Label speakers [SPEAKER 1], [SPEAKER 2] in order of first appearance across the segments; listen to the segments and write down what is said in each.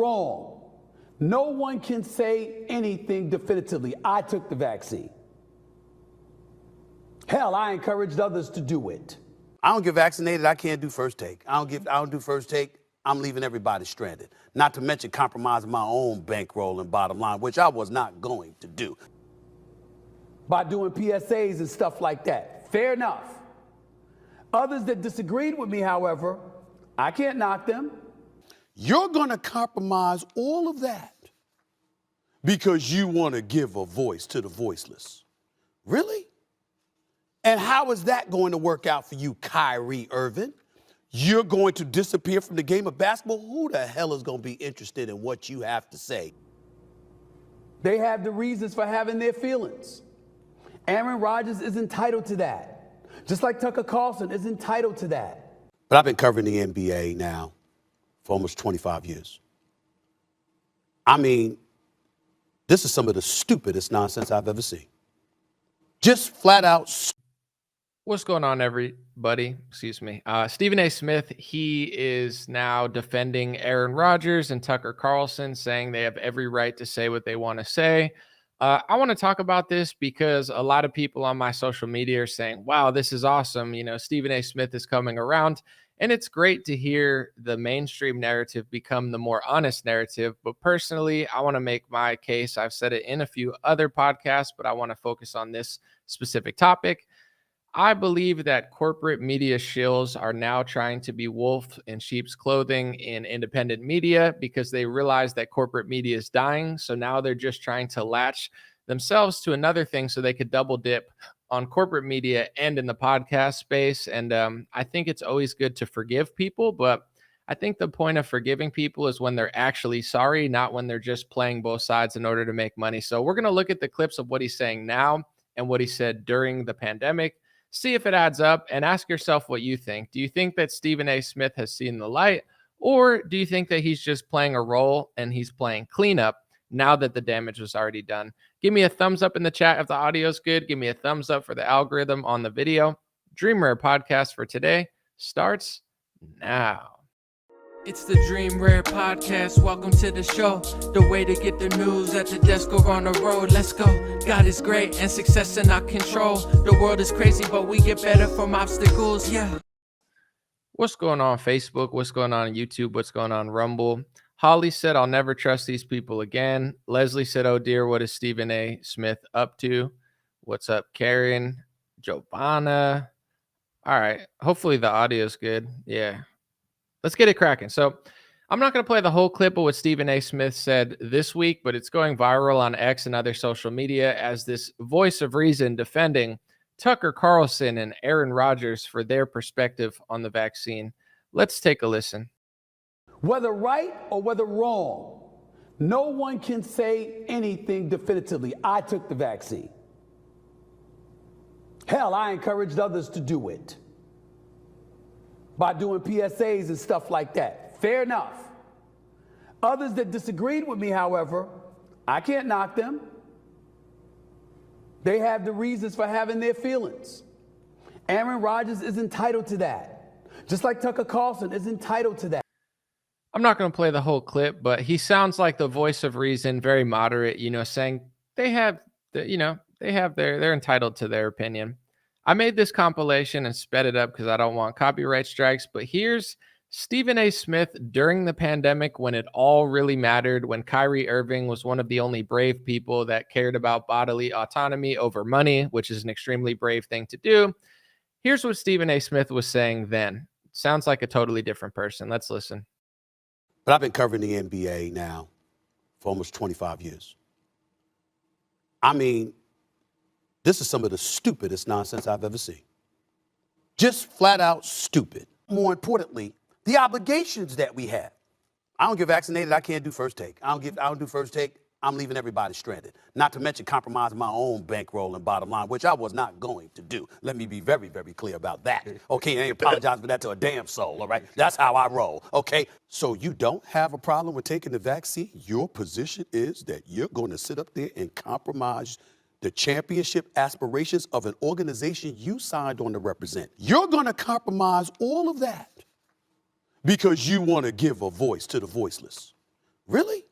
[SPEAKER 1] wrong, no one can say anything definitively. I took the vaccine. Hell, I encouraged others to do it.
[SPEAKER 2] I don't get vaccinated. I can't do first take. I don't do first take. I'm leaving everybody stranded. Not to mention compromising my own bankroll and bottom line, which I was not going to do.
[SPEAKER 1] By doing PSAs and stuff like that. Fair enough. Others that disagreed with me, however, I can't knock them.
[SPEAKER 2] You're going to compromise all of that because you want to give a voice to the voiceless. Really? And how is that going to work out for you, Kyrie Irving? You're going to disappear from the game of basketball? Who the hell is going to be interested in what you have to say?
[SPEAKER 1] They have the reasons for having their feelings. Aaron Rodgers is entitled to that. Just like Tucker Carlson is entitled to that.
[SPEAKER 2] But I've been covering the NBA now for almost 25 years. I mean, this is some of the stupidest nonsense I've ever seen. Just flat out stupid.
[SPEAKER 3] What's going on, everybody? Excuse me. Stephen A. Smith, he is now defending Aaron Rodgers and Tucker Carlson, saying they have every right to say what they want to say. I want to talk about this because a lot of people on my social media are saying, wow, this is awesome. You know, Stephen A. Smith is coming around. And it's great to hear the mainstream narrative become the more honest narrative. But personally, I want to make my case. I've said it in a few other podcasts, but I want to focus on this specific topic. I believe that corporate media shills are now trying to be wolf in sheep's clothing in independent media because they realize that corporate media is dying. So now they're just trying to latch themselves to another thing so they could double dip on corporate media and in the podcast space. And I think it's always good to forgive people, but I think the point of forgiving people is when they're actually sorry, not when they're just playing both sides in order to make money. So we're going to look at the clips of what he's saying now and what he said during the pandemic. See if it adds up and ask yourself what you think. Do you think that Stephen A. Smith has seen the light, or do you think that he's just playing a role and he's playing cleanup now that the damage was already done? Give me a thumbs up in the chat if the audio is good. Give me a thumbs up for the algorithm on the video. Dream Rare Podcast for today starts now.
[SPEAKER 4] It's the Dream Rare Podcast. Welcome to the show. The way to get the news at the desk or on the road. Let's go. God is great and success in our control. The world is crazy, but we get better from obstacles. Yeah.
[SPEAKER 3] What's going on Facebook? What's going on YouTube? What's going on Rumble? Holly said, I'll never trust these people again. Leslie said, oh dear, what is Stephen A. Smith up to? What's up, Karen? Giovanna. All right. Hopefully the audio is good. Yeah. Let's get it cracking. So I'm not going to play the whole clip of what Stephen A. Smith said this week, but it's going viral on X and other social media as this voice of reason defending Tucker Carlson and Aaron Rodgers for their perspective on the vaccine. Let's take a listen.
[SPEAKER 1] Whether right or whether wrong, no one can say anything definitively. I took the vaccine. Hell, I encouraged others to do it. By doing PSAs and stuff like that. Fair enough. Others that disagreed with me, however, I can't knock them. They have the reasons for having their feelings. Aaron Rodgers is entitled to that. Just like Tucker Carlson is entitled to that.
[SPEAKER 3] I'm not going to play the whole clip, but he sounds like the voice of reason, very moderate, saying they're entitled to their opinion. I made this compilation and sped it up because I don't want copyright strikes, but here's Stephen A. Smith during the pandemic when it all really mattered, when Kyrie Irving was one of the only brave people that cared about bodily autonomy over money, which is an extremely brave thing to do. Here's what Stephen A. Smith was saying then. Sounds like a totally different person. Let's listen.
[SPEAKER 2] But I've been covering the NBA now for almost 25 years. I mean, this is some of the stupidest nonsense I've ever seen. Just flat out stupid. More importantly, the obligations that we have. I don't get vaccinated. I can't do first take. I don't do first take. I'm leaving everybody stranded. Not to mention compromising my own bankroll and bottom line, which I was not going to do. Let me be very, very clear about that. Okay, I ain't apologize for that to a damn soul, all right? That's how I roll, okay? So you don't have a problem with taking the vaccine? Your position is that you're going to sit up there and compromise the championship aspirations of an organization you signed on to represent. You're going to compromise all of that because you want to give a voice to the voiceless. Really?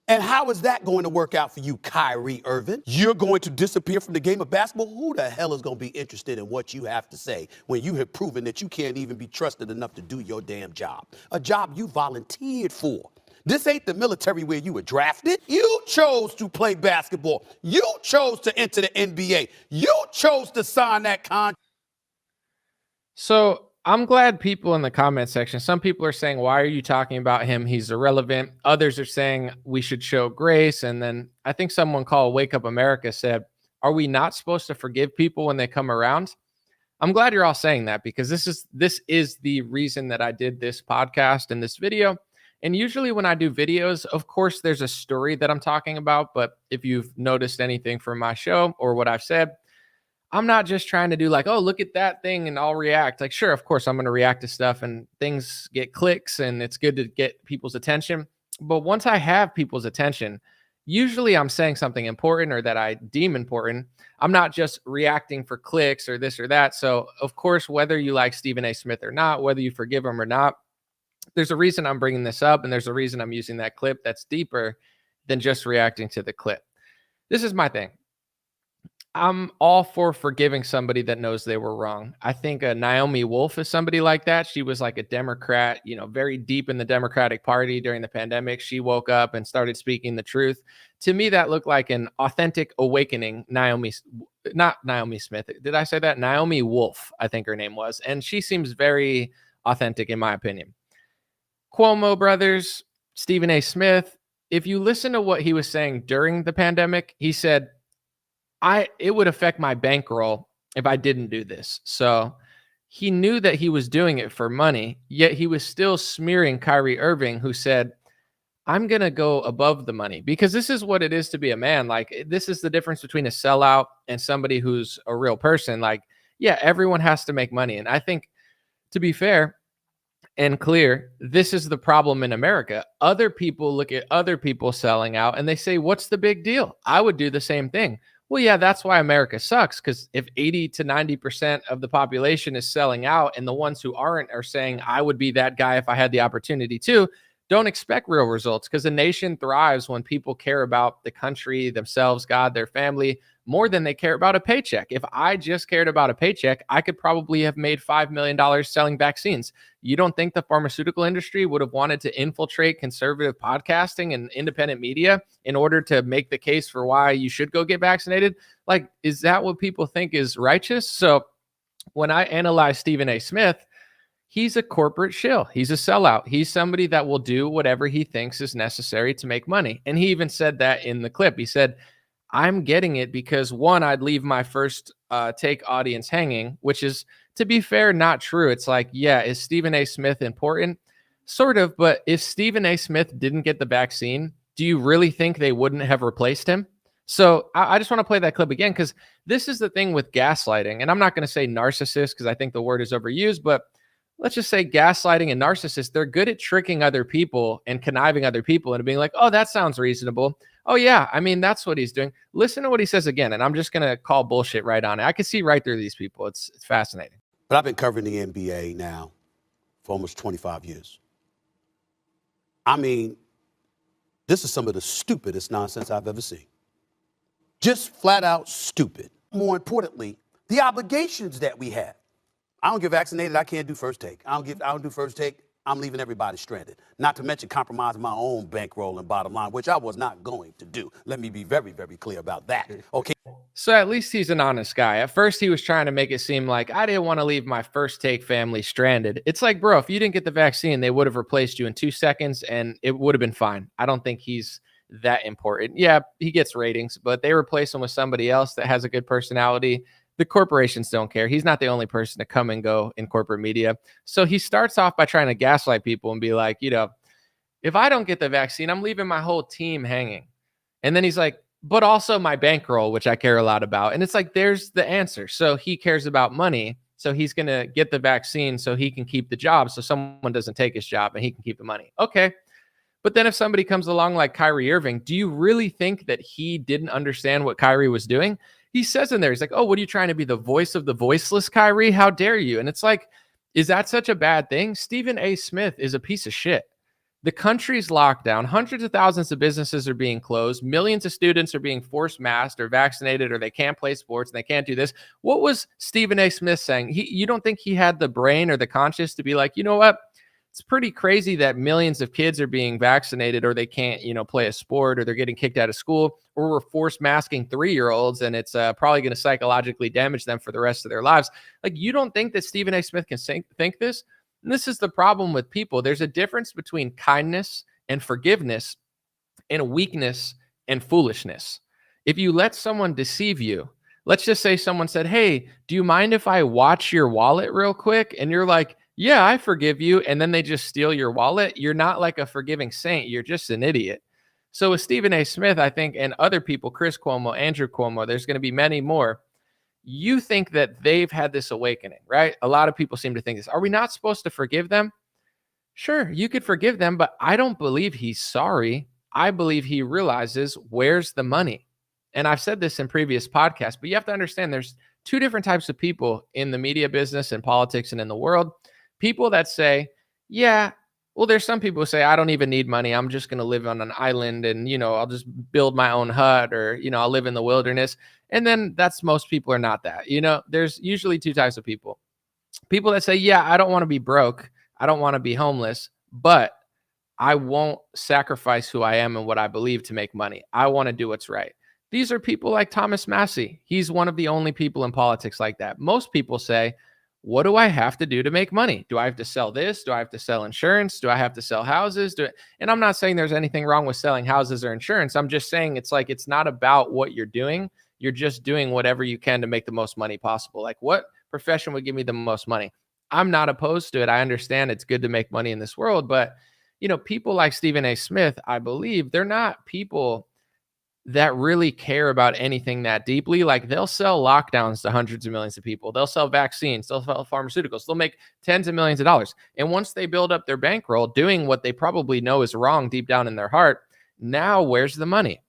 [SPEAKER 2] And how is that going to work out for you, Kyrie Irving? You're going to disappear from the game of basketball? Who the hell is going to be interested in what you have to say when you have proven that you can't even be trusted enough to do your damn job? A job you volunteered for. This ain't the military where you were drafted. You chose to play basketball. You chose to enter the NBA. You chose to sign that contract.
[SPEAKER 3] So I'm glad people in the comment section, some people are saying, why are you talking about him? He's irrelevant. Others are saying we should show grace. And then I think someone called Wake Up America said, are we not supposed to forgive people when they come around? I'm glad you're all saying that, because this is the reason that I did this podcast and this video. And usually when I do videos, of course, there's a story that I'm talking about. But if you've noticed anything from my show or what I've said, I'm not just trying to do like, oh, look at that thing and I'll react. Like, sure, of course, I'm going to react to stuff and things get clicks and it's good to get people's attention. But once I have people's attention, usually I'm saying something important or that I deem important. I'm not just reacting for clicks or this or that. So, of course, whether you like Stephen A. Smith or not, whether you forgive him or not, there's a reason I'm bringing this up, and there's a reason I'm using that clip that's deeper than just reacting to the clip. This is my thing. I'm all for forgiving somebody that knows they were wrong. I think Naomi Wolf is somebody like that. She was like a Democrat, very deep in the Democratic Party during the pandemic. She woke up and started speaking the truth. To me, that looked like an authentic awakening. Not Naomi Smith. Did I say that? Naomi Wolf, I think her name was. And she seems very authentic in my opinion. Cuomo brothers, Stephen A. Smith, if you listen to what he was saying during the pandemic, he said, it would affect my bankroll if I didn't do this. So he knew that he was doing it for money, yet he was still smearing Kyrie Irving, who said, I'm going to go above the money, because this is what it is to be a man. Like, this is the difference between a sellout and somebody who's a real person. Like, yeah, everyone has to make money. And I think, to be fair and clear, this is the problem in America. Other people look at other people selling out and they say, what's the big deal? I would do the same thing. Well, yeah, that's why America sucks, because if 80 to 90% of the population is selling out and the ones who aren't are saying, I would be that guy if I had the opportunity to, don't expect real results, because a nation thrives when people care about the country, themselves, God, their family, more than they care about a paycheck. If I just cared about a paycheck, I could probably have made $5 million selling vaccines. You don't think the pharmaceutical industry would have wanted to infiltrate conservative podcasting and independent media in order to make the case for why you should go get vaccinated? Like, is that what people think is righteous? So when I analyze Stephen A. Smith, he's a corporate shill. He's a sellout. He's somebody that will do whatever he thinks is necessary to make money. And he even said that in the clip. He said, I'm getting it because, one, I'd leave my first take audience hanging, which is, to be fair, not true. It's like, yeah, is Stephen A. Smith important? Sort of. But if Stephen A. Smith didn't get the vaccine, do you really think they wouldn't have replaced him? So I just want to play that clip again, because this is the thing with gaslighting. And I'm not going to say narcissist, because I think the word is overused, but let's just say gaslighting and narcissists, they're good at tricking other people and conniving other people and being like, oh, that sounds reasonable. Oh, yeah, I mean, that's what he's doing. Listen to what he says again, and I'm just going to call bullshit right on it. I can see right through these people. It's fascinating.
[SPEAKER 2] But I've been covering the NBA now for almost 25 years. I mean, this is some of the stupidest nonsense I've ever seen. Just flat out stupid. More importantly, the obligations that we have. I don't get vaccinated, I can't do first take. I don't do first take, I'm leaving everybody stranded. Not to mention compromising my own bankroll and bottom line, which I was not going to do. Let me be very, very clear about that, okay?
[SPEAKER 3] So at least he's an honest guy. At first, he was trying to make it seem like I didn't want to leave my first take family stranded. It's like, bro, if you didn't get the vaccine, they would have replaced you in 2 seconds and it would have been fine. I don't think he's that important. Yeah, he gets ratings, but they replace him with somebody else that has a good personality. The corporations don't care. He's not the only person to come and go in corporate media. So he starts off by trying to gaslight people and be like, if I don't get the vaccine, I'm leaving my whole team hanging. And then he's like, but also my bankroll, which I care a lot about. And it's like, there's the answer. So he cares about money. So he's going to get the vaccine so he can keep the job. So someone doesn't take his job and he can keep the money. Okay. But then if somebody comes along like Kyrie Irving, do you really think that he didn't understand what Kyrie was doing? He says in there, he's like, oh, what are you trying to be, the voice of the voiceless, Kyrie? How dare you? And it's like, is that such a bad thing? Stephen A. Smith is a piece of shit. The country's locked down. Hundreds of thousands of businesses are being closed. Millions of students are being forced masked or vaccinated, or they can't play sports and they can't do this. What was Stephen A. Smith saying? You don't think he had the brain or the conscience to be like, you know what? It's pretty crazy that millions of kids are being vaccinated or they can't, play a sport, or they're getting kicked out of school, or we're forced masking 3-year-olds and it's probably going to psychologically damage them for the rest of their lives. Like, you don't think that Stephen A. Smith can think this? And this is the problem with people. There's a difference between kindness and forgiveness and weakness and foolishness. If you let someone deceive you, let's just say someone said, hey, do you mind if I watch your wallet real quick? And you're like, yeah, I forgive you. And then they just steal your wallet. You're not like a forgiving saint. You're just an idiot. So with Stephen A. Smith, I think, and other people, Chris Cuomo, Andrew Cuomo, there's going to be many more. You think that they've had this awakening, right? A lot of people seem to think this. Are we not supposed to forgive them? Sure, you could forgive them, but I don't believe he's sorry. I believe he realizes, where's the money? And I've said this in previous podcasts, but you have to understand there's two different types of people in the media business and politics and in the world. People that say, yeah, well, there's some people who say, I don't even need money. I'm just going to live on an island and, I'll just build my own hut, or, I'll live in the wilderness. And then most people are not that. There's usually two types of people. People that say, yeah, I don't want to be broke. I don't want to be homeless, but I won't sacrifice who I am and what I believe to make money. I want to do what's right. These are people like Thomas Massey. He's one of the only people in politics like that. Most people say, what do I have to do to make money? Do I have to sell this? Do I have to sell insurance? Do I have to sell houses? And I'm not saying there's anything wrong with selling houses or insurance. I'm just saying it's not about what you're doing. You're just doing whatever you can to make the most money possible. Like, what profession would give me the most money? I'm not opposed to it. I understand it's good to make money in this world, but people like Stephen A. Smith, I believe they're not people that really care about anything that deeply. Like, they'll sell lockdowns to hundreds of millions of people. They'll sell vaccines. They'll sell pharmaceuticals. They'll make tens of millions of dollars. And once they build up their bankroll doing what they probably know is wrong deep down in their heart, now where's the money?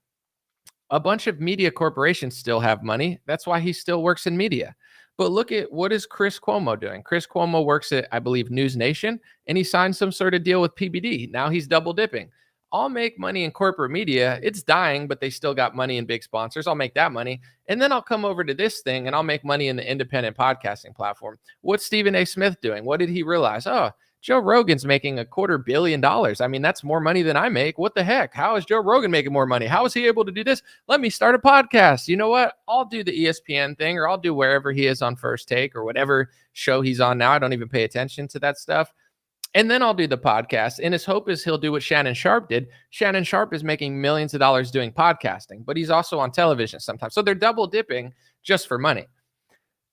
[SPEAKER 3] A bunch of media corporations still have money. That's why he still works in media. But look at, what is Chris Cuomo doing? Chris Cuomo works at, I believe, News Nation, and he signed some sort of deal with PBD. Now he's double dipping. I'll make money in corporate media. It's dying, but they still got money in big sponsors. I'll make that money. And then I'll come over to this thing and I'll make money in the independent podcasting platform. What's Stephen A. Smith doing? What did he realize? Oh, Joe Rogan's making $250 million. I mean, that's more money than I make. What the heck? How is Joe Rogan making more money? How is he able to do this? Let me start a podcast. You know what? I'll do the ESPN thing, or I'll do wherever he is on First Take, or whatever show he's on now. I don't even pay attention to that stuff. And then I'll do the podcast. And his hope is he'll do what Shannon Sharp did. Shannon Sharp is making millions of dollars doing podcasting, but he's also on television sometimes. So they're double dipping just for money.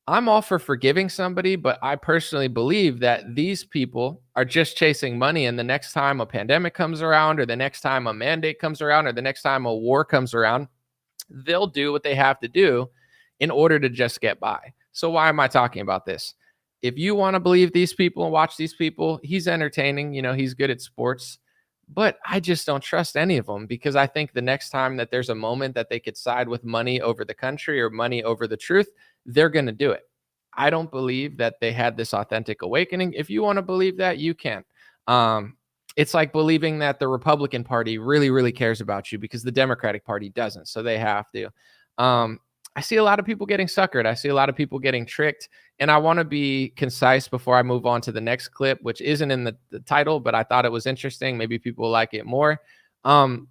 [SPEAKER 3] I'm all for forgiving somebody, but I personally believe that these people are just chasing money. And the next time a pandemic comes around, or the next time a mandate comes around, or the next time a war comes around, they'll do what they have to do in order to just get by. So why am I talking about this? If you want to believe these people and watch these people, he's entertaining, he's good at sports, but I just don't trust any of them, because I think the next time that there's a moment that they could side with money over the country or money over the truth, they're going to do it. I don't believe that they had this authentic awakening. If you want to believe that, you can. It's like believing that the Republican Party really, really cares about you because the Democratic Party doesn't. So they have to. I see a lot of people getting suckered. I see a lot of people getting tricked. And I want to be concise before I move on to the next clip, which isn't in the title, but I thought it was interesting. Maybe people like it more. I'm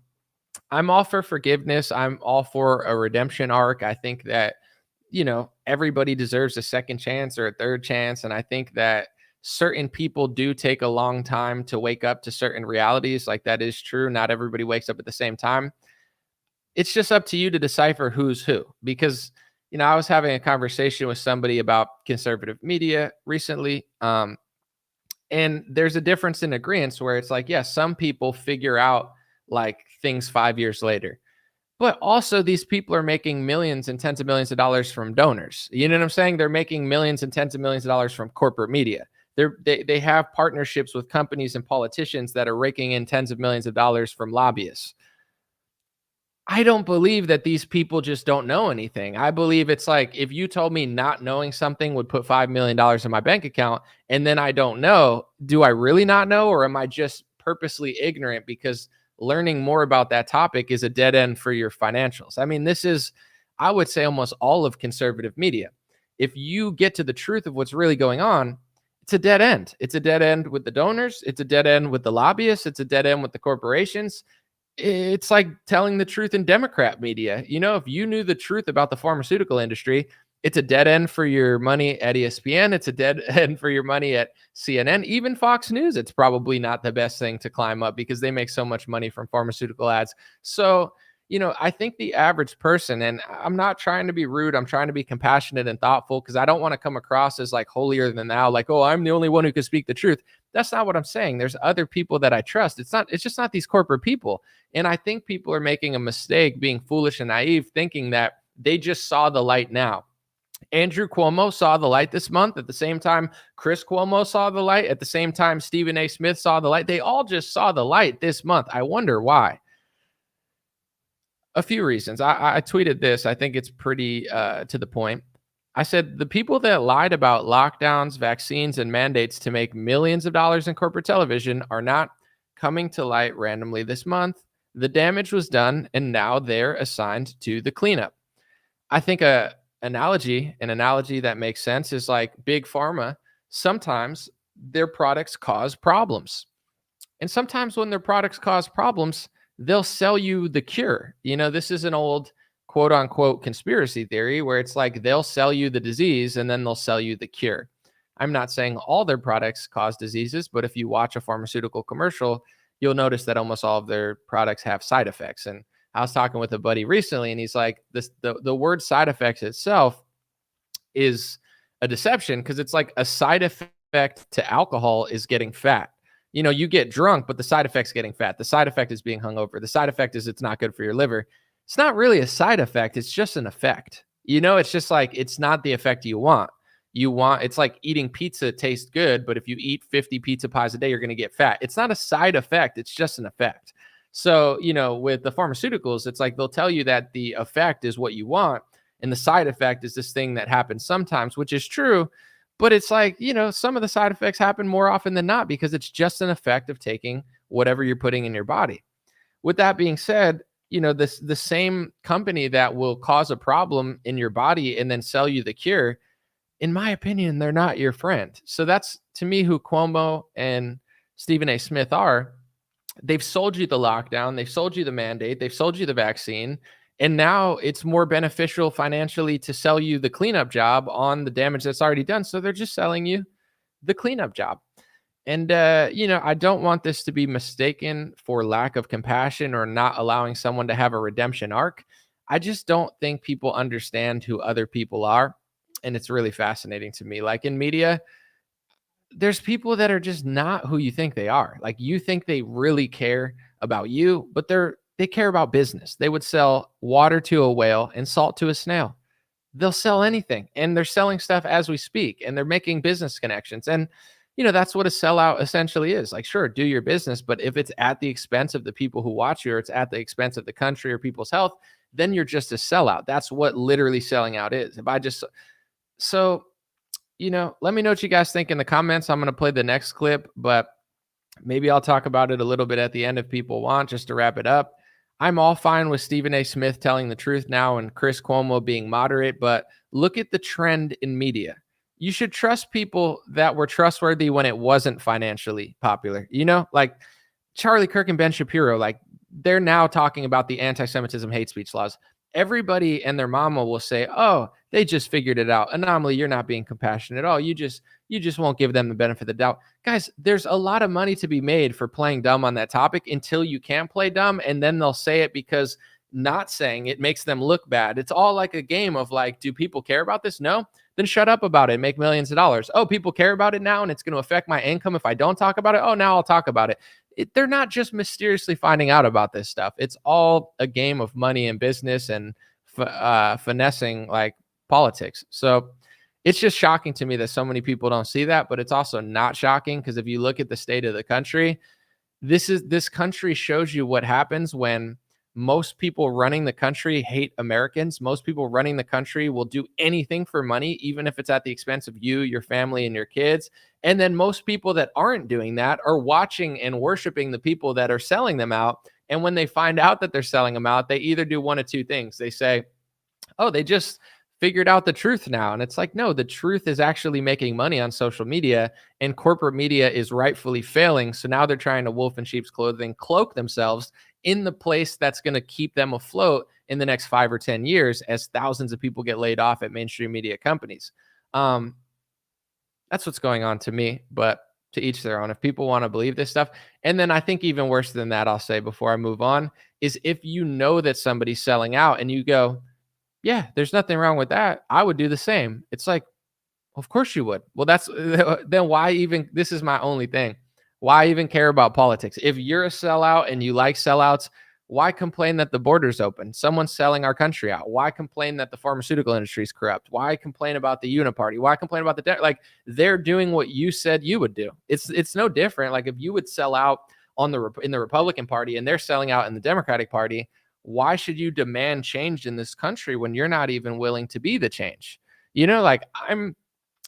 [SPEAKER 3] all for forgiveness. I'm all for a redemption arc. I think that, everybody deserves a second chance or a third chance. And I think that certain people do take a long time to wake up to certain realities. Like, that is true. Not everybody wakes up at the same time. It's just up to you to decipher who's who, because, I was having a conversation with somebody about conservative media recently. And there's a difference in agreement where it's like, yes, some people figure out like things 5 years later, but also these people are making millions and tens of millions of dollars from donors. You know what I'm saying? They're making millions and tens of millions of dollars from corporate media. They have partnerships with companies and politicians that are raking in tens of millions of dollars from lobbyists. I don't believe that these people just don't know anything. I believe it's like, if you told me not knowing something would put $5 million in my bank account, and then I don't know, do I really not know? Or am I just purposely ignorant because learning more about that topic is a dead end for your financials. I mean, this is, I would say, almost all of conservative media. If you get to the truth of what's really going on, it's a dead end. It's a dead end with the donors. It's a dead end with the lobbyists. It's a dead end with the corporations. It's like telling the truth in Democrat media. You know, if you knew the truth about the pharmaceutical industry, it's a dead end for your money at ESPN. It's a dead end for your money at CNN, even Fox News. It's probably not the best thing to climb up because they make so much money from pharmaceutical ads. So, you know, I think the average person, and I'm not trying to be rude, I'm trying to be compassionate and thoughtful because I don't want to come across as like holier than thou, like, oh, I'm the only one who can speak the truth. That's not what I'm saying. There's other people that I trust. It's just not these corporate people. And I think people are making a mistake being foolish and naive, thinking that they just saw the light now. Andrew Cuomo saw the light this month. At the same time, Chris Cuomo saw the light. At the same time, Stephen A. Smith saw the light. They all just saw the light this month. I wonder why. A few reasons. I tweeted this. I think it's pretty to the point. I said the people that lied about lockdowns, vaccines, and mandates to make millions of dollars in corporate television are not coming to light randomly this month. The damage was done, and now they're assigned to the cleanup. I think an analogy that makes sense is like big pharma. Sometimes their products cause problems. And sometimes when their products cause problems, they'll sell you the cure. You know, this is an old quote unquote conspiracy theory where it's like they'll sell you the disease and then they'll sell you the cure. I'm not saying all their products cause diseases, but if you watch a pharmaceutical commercial, you'll notice that almost all of their products have side effects. And I was talking with a buddy recently and he's like, the word side effects itself is a deception because it's like a side effect to alcohol is getting fat. You know, you get drunk, but the side effect's getting fat. The side effect is being hungover. The side effect is it's not good for your liver. It's not really a side effect. It's just an effect. You know, it's just like, it's not the effect you want. It's like eating pizza tastes good, but if you eat 50 pizza pies a day, you're going to get fat. It's not a side effect. It's just an effect. So, you know, with the pharmaceuticals, it's like they'll tell you that the effect is what you want. And the side effect is this thing that happens sometimes, which is true. But it's like, you know, some of the side effects happen more often than not because it's just an effect of taking whatever you're putting in your body. With that being said, you know, the same company that will cause a problem in your body and then sell you the cure, in my opinion, they're not your friend. So that's, to me, who Cuomo and Stephen A. Smith are. They've sold you the lockdown. They've sold you the mandate. They've sold you the vaccine. And now it's more beneficial financially to sell you the cleanup job on the damage that's already done. So they're just selling you the cleanup job. And, you know, I don't want this to be mistaken for lack of compassion or not allowing someone to have a redemption arc. I just don't think people understand who other people are. And it's really fascinating to me. Like in media, there's people that are just not who you think they are. Like you think they really care about you, but they care about business. They would sell water to a whale and salt to a snail. They'll sell anything. And they're selling stuff as we speak. And they're making business connections. And, you know, that's what a sellout essentially is. Like, sure, do your business. But if it's at the expense of the people who watch you, or it's at the expense of the country or people's health, then you're just a sellout. That's what literally selling out is. So, you know, let me know what you guys think in the comments. I'm going to play the next clip, but maybe I'll talk about it a little bit at the end if people want, just to wrap it up. I'm all fine with Stephen A. Smith telling the truth now and Chris Cuomo being moderate, but look at the trend in media. You should trust people that were trustworthy when it wasn't financially popular. You know, like Charlie Kirk and Ben Shapiro, like they're now talking about the anti-Semitism hate speech laws. Everybody and their mama will say, oh, they just figured it out. Anomaly, you're not being compassionate at all. You just won't give them the benefit of the doubt. Guys, there's a lot of money to be made for playing dumb on that topic until you can play dumb. And then they'll say it because not saying it makes them look bad. It's all like a game of like, do people care about this? No? Then shut up about it and make millions of dollars. Oh, people care about it now and it's going to affect my income if I don't talk about it. Oh, now I'll talk about it. They're not just mysteriously finding out about this stuff. It's all a game of money and business and finessing like politics. So it's just shocking to me that so many people don't see that, but it's also not shocking because if you look at the state of the country, this country shows you what happens when most people running the country hate Americans. Most people running the country will do anything for money, even if it's at the expense of you, your family, and your kids. And then most people that aren't doing that are watching and worshiping the people that are selling them out. And when they find out that they're selling them out, they either do one of two things. They say, oh, they just figured out the truth now. And it's like, no, the truth is actually making money on social media, and corporate media is rightfully failing. So now they're trying to wolf in sheep's clothing, cloak themselves in the place that's going to keep them afloat in the next 5 or 10 years as thousands of people get laid off at mainstream media companies. That's what's going on to me, but to each their own. If people want to believe this stuff. And then I think even worse than that, I'll say before I move on, is if you know that somebody's selling out and you go, yeah, there's nothing wrong with that, I would do the same. It's like, of course you would. Well, then why even, this is my only thing. Why even care about politics? If you're a sellout and you like sellouts, why complain that the border's open? Someone's selling our country out. Why complain that the pharmaceutical industry is corrupt? Why complain about the uniparty? Why complain about the like they're doing what you said you would do? It's no different. Like if you would sell out in the Republican Party and they're selling out in the Democratic Party, why should you demand change in this country when you're not even willing to be the change? You know, like I'm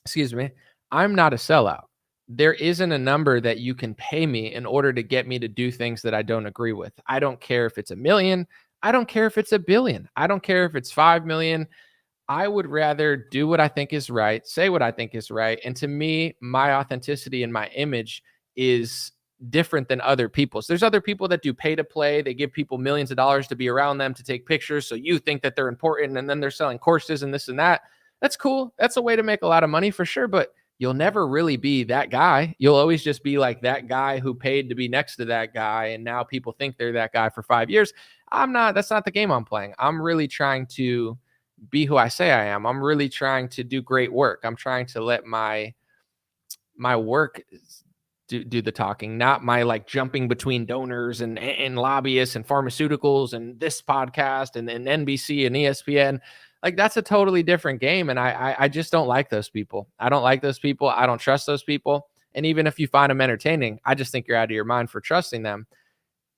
[SPEAKER 3] not a sellout. There isn't a number that you can pay me in order to get me to do things that I don't agree with. I don't care if it's $1 million. I don't care if it's $1 billion. I don't care if it's 5 million. I would rather do what I think is right, say what I think is right. And to me, my authenticity and my image is different than other people's. There's other people that do pay to play. They give people millions of dollars to be around them, to take pictures. So you think that they're important, and then they're selling courses and this and that. That's cool. That's a way to make a lot of money for sure. But you'll never really be that guy. You'll always just be like that guy who paid to be next to that guy. And now people think they're that guy for 5 years. That's not the game I'm playing. I'm really trying to be who I say I am. I'm really trying to do great work. I'm trying to let my work do the talking, not my like jumping between donors and lobbyists and pharmaceuticals and this podcast and NBC and ESPN. Like that's a totally different game. And I just don't like those people. I don't like those people. I don't trust those people. And even if you find them entertaining, I just think you're out of your mind for trusting them.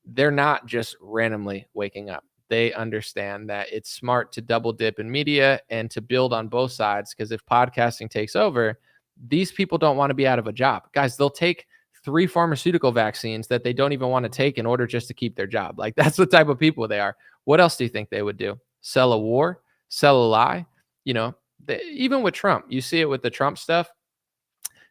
[SPEAKER 3] They're not just randomly waking up. They understand that it's smart to double dip in media and to build on both sides. Because if podcasting takes over, these people don't want to be out of a job. Guys, they'll take 3 pharmaceutical vaccines that they don't even want to take in order just to keep their job. Like that's the type of people they are. What else do you think they would do? Sell a war? Sell a lie? You know, even with Trump, you see it with the Trump stuff.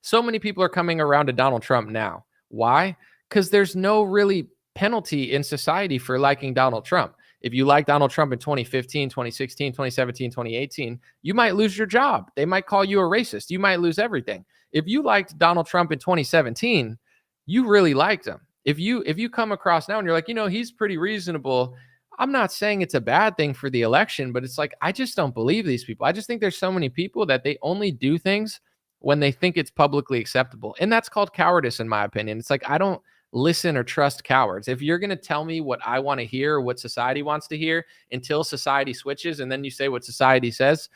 [SPEAKER 3] So many people are coming around to Donald Trump now. Why? Because there's no really penalty in society for liking Donald Trump. If you like Donald Trump in 2015, 2016, 2017, 2018, you might lose your job. They might call you a racist. You might lose everything. If you liked Donald Trump in 2017, you really liked him. If you come across now and you're like, you know, he's pretty reasonable, I'm not saying it's a bad thing for the election, but it's like, I just don't believe these people. I just think there's so many people that they only do things when they think it's publicly acceptable. And that's called cowardice, in my opinion. It's like, I don't listen or trust cowards. If you're going to tell me what I want to hear, what society wants to hear until society switches, and then you say what society says,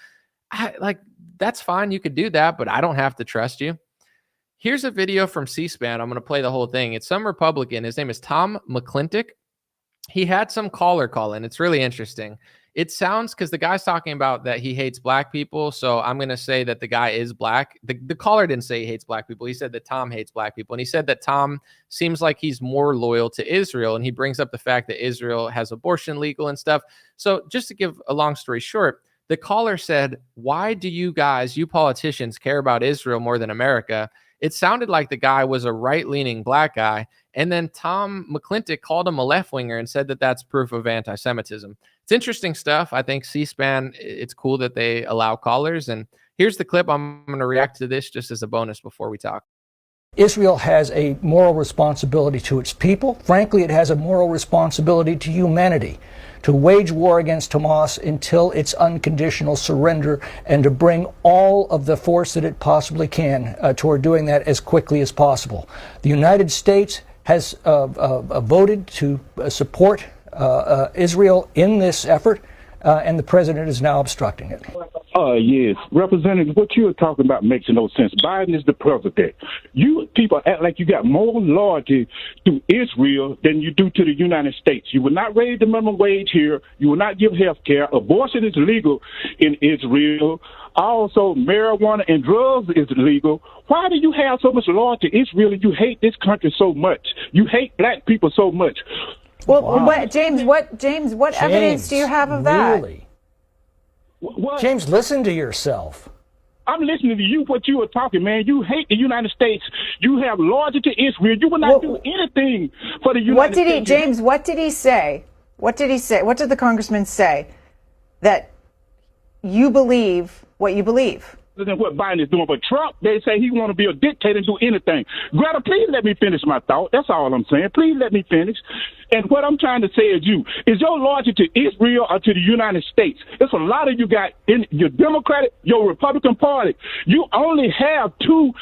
[SPEAKER 3] that's fine. You could do that, but I don't have to trust you. Here's a video from C-SPAN. I'm going to play the whole thing. It's some Republican. His name is Tom McClintock. He had some caller call in. It's really interesting. It sounds, because the guy's talking about that he hates black people. So I'm going to say that the guy is black. The caller didn't say he hates black people. He said that Tom hates black people. And he said that Tom seems like he's more loyal to Israel. And he brings up the fact that Israel has abortion legal and stuff. So just to give a long story short, the caller said, why do you guys, you politicians, care about Israel more than America? It sounded like the guy was a right-leaning black guy. And then Tom McClintock called him a left-winger and said that that's proof of anti-Semitism. It's interesting stuff. I think C-SPAN, it's cool that they allow callers. And here's the clip. I'm going to react to this just as a bonus before we talk.
[SPEAKER 5] Israel has a moral responsibility to its people. Frankly, it has a moral responsibility to humanity, to wage war against Hamas until its unconditional surrender, and to bring all of the force that it possibly can toward doing that as quickly as possible. The United States has voted to support Israel in this effort, and the president is now obstructing it.
[SPEAKER 6] Yes. Representative, what you're talking about makes no sense. Biden is the president. You people act like you got more loyalty to Israel than you do to the United States. You will not raise the minimum wage here. You will not give health care. Abortion is legal in Israel. Also, marijuana and drugs is legal. Why do you have so much loyalty to Israel and you hate this country so much? You hate black people so much.
[SPEAKER 7] Well, James, what evidence do you have of that?
[SPEAKER 5] Really?
[SPEAKER 6] What?
[SPEAKER 5] James, listen to yourself.
[SPEAKER 6] I'm listening to you, what you were talking, man. You hate the United States. You have loyalty to Israel. You will not do anything for the United States.
[SPEAKER 7] James, what did he say? What did he say? What did the congressman say? That you believe what you believe.
[SPEAKER 6] Than what Biden is doing. But Trump, they say he want to be a dictator and do anything. Greta, please let me finish my thought. That's all I'm saying. Please let me finish. And what I'm trying to say is your loyalty to Israel or to the United States? It's a lot of you got in your Democratic, your Republican Party. You only have two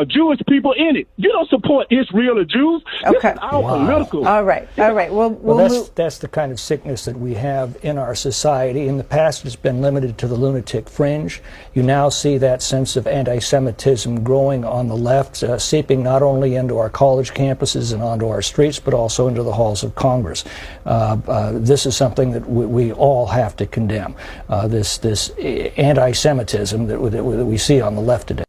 [SPEAKER 6] Jewish people in it. You don't support Israel or Jews.
[SPEAKER 7] Okay.
[SPEAKER 6] This is all political.
[SPEAKER 7] All right. Well,
[SPEAKER 5] that's the kind of sickness that we have in our society. In the past, it's been limited to the lunatic fringe. You now see that sense of anti-Semitism growing on the left, seeping not only into our college campuses and onto our streets, but also into the halls of Congress. This is something that we all have to condemn, this anti-Semitism that we see on the left today.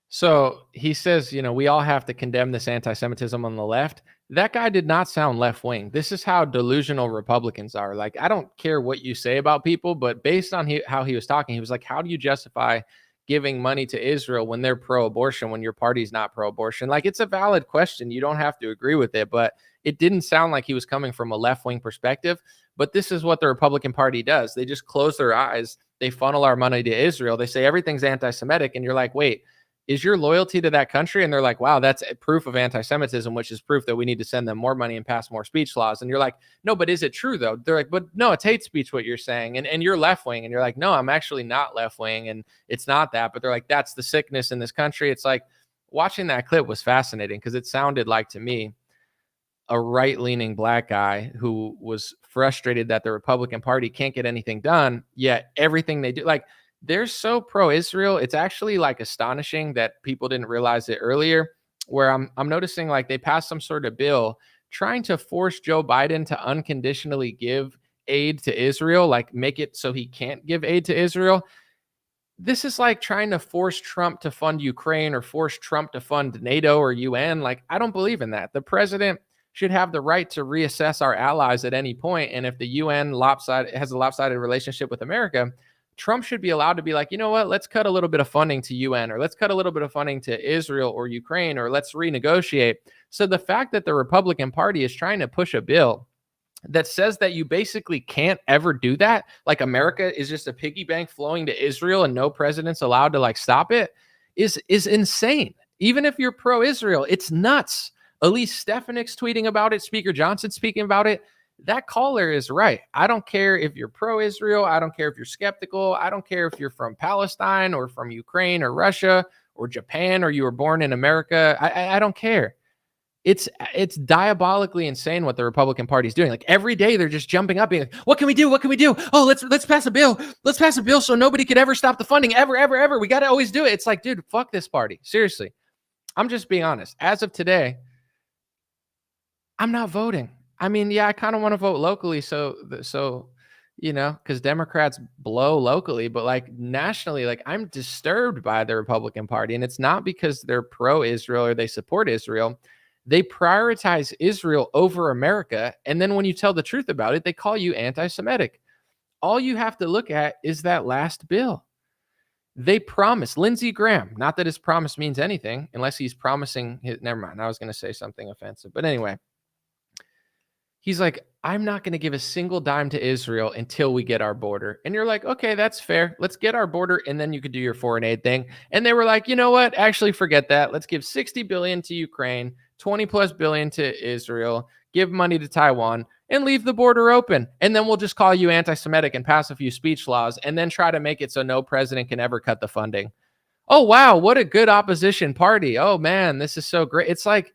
[SPEAKER 3] So he says, we all have to condemn this anti-Semitism on the left. That guy did not sound left-wing. This is how delusional Republicans are. Like, I don't care what you say about people, but based on how he was talking, he was like, how do you justify giving money to Israel when they're pro-abortion, when your party's not pro-abortion? Like, it's a valid question. You don't have to agree with it, but it didn't sound like he was coming from a left-wing perspective. But this is what the Republican Party does. They just close their eyes. They funnel our money to Israel. They say everything's anti-Semitic, and you're like, wait, is your loyalty to that country? And they're like, wow, that's proof of anti-Semitism, which is proof that we need to send them more money and pass more speech laws. And you're like, no, but is it true though? They're like, but no, it's hate speech what you're saying. And you're left-wing. And you're like, no, I'm actually not left-wing. And it's not that. But they're like, that's the sickness in this country. It's like, watching that clip was fascinating because it sounded like, to me, a right-leaning black guy who was frustrated that the Republican Party can't get anything done, yet everything they do, like, they're so pro-Israel. It's actually like astonishing that people didn't realize it earlier, where I'm noticing like they passed some sort of bill trying to force Joe Biden to unconditionally give aid to Israel, like make it so he can't give aid to Israel. This is like trying to force Trump to fund Ukraine or force Trump to fund NATO or UN. Like, I don't believe in that. The president should have the right to reassess our allies at any point. And if the UN has a lopsided relationship with America, Trump should be allowed to be like, you know what, let's cut a little bit of funding to UN, or let's cut a little bit of funding to Israel or Ukraine, or let's renegotiate. So the fact that the Republican Party is trying to push a bill that says that you basically can't ever do that, like America is just a piggy bank flowing to Israel and no president's allowed to like stop it, is insane. Even if you're pro-Israel, it's nuts. Elise Stefanik's tweeting about it. Speaker Johnson speaking about it. That caller is right. I don't care if you're pro-Israel. I don't care if you're skeptical. I don't care if you're from Palestine or from Ukraine or Russia or Japan or you were born in America. I don't care. It's diabolically insane what the Republican Party is doing. Like, every day they're just jumping up being like, what can we do? What can we do? Oh, let's pass a bill. Let's pass a bill so nobody could ever stop the funding ever. We got to always do it. It's like, dude, fuck this party. Seriously. I'm just being honest. As of today, I'm not voting. I mean, yeah, I kind of want to vote locally. So, because Democrats blow locally, but like nationally, like I'm disturbed by the Republican Party. And it's not because they're pro-Israel or they support Israel. They prioritize Israel over America. And then when you tell the truth about it, they call you anti-Semitic. All you have to look at is that last bill. They promised Lindsey Graham, not that his promise means anything, unless he's promising never mind. I was going to say something offensive, but anyway. He's like, I'm not going to give a single dime to Israel until we get our border. And you're like, okay, that's fair. Let's get our border, and then you could do your foreign aid thing. And they were like, you know what? Actually, forget that. Let's give $60 billion to Ukraine, $20+ billion to Israel, give money to Taiwan, and leave the border open. And then we'll just call you anti-Semitic and pass a few speech laws, and then try to make it so no president can ever cut the funding. Oh, wow, what a good opposition party. Oh, man, this is so great. It's like,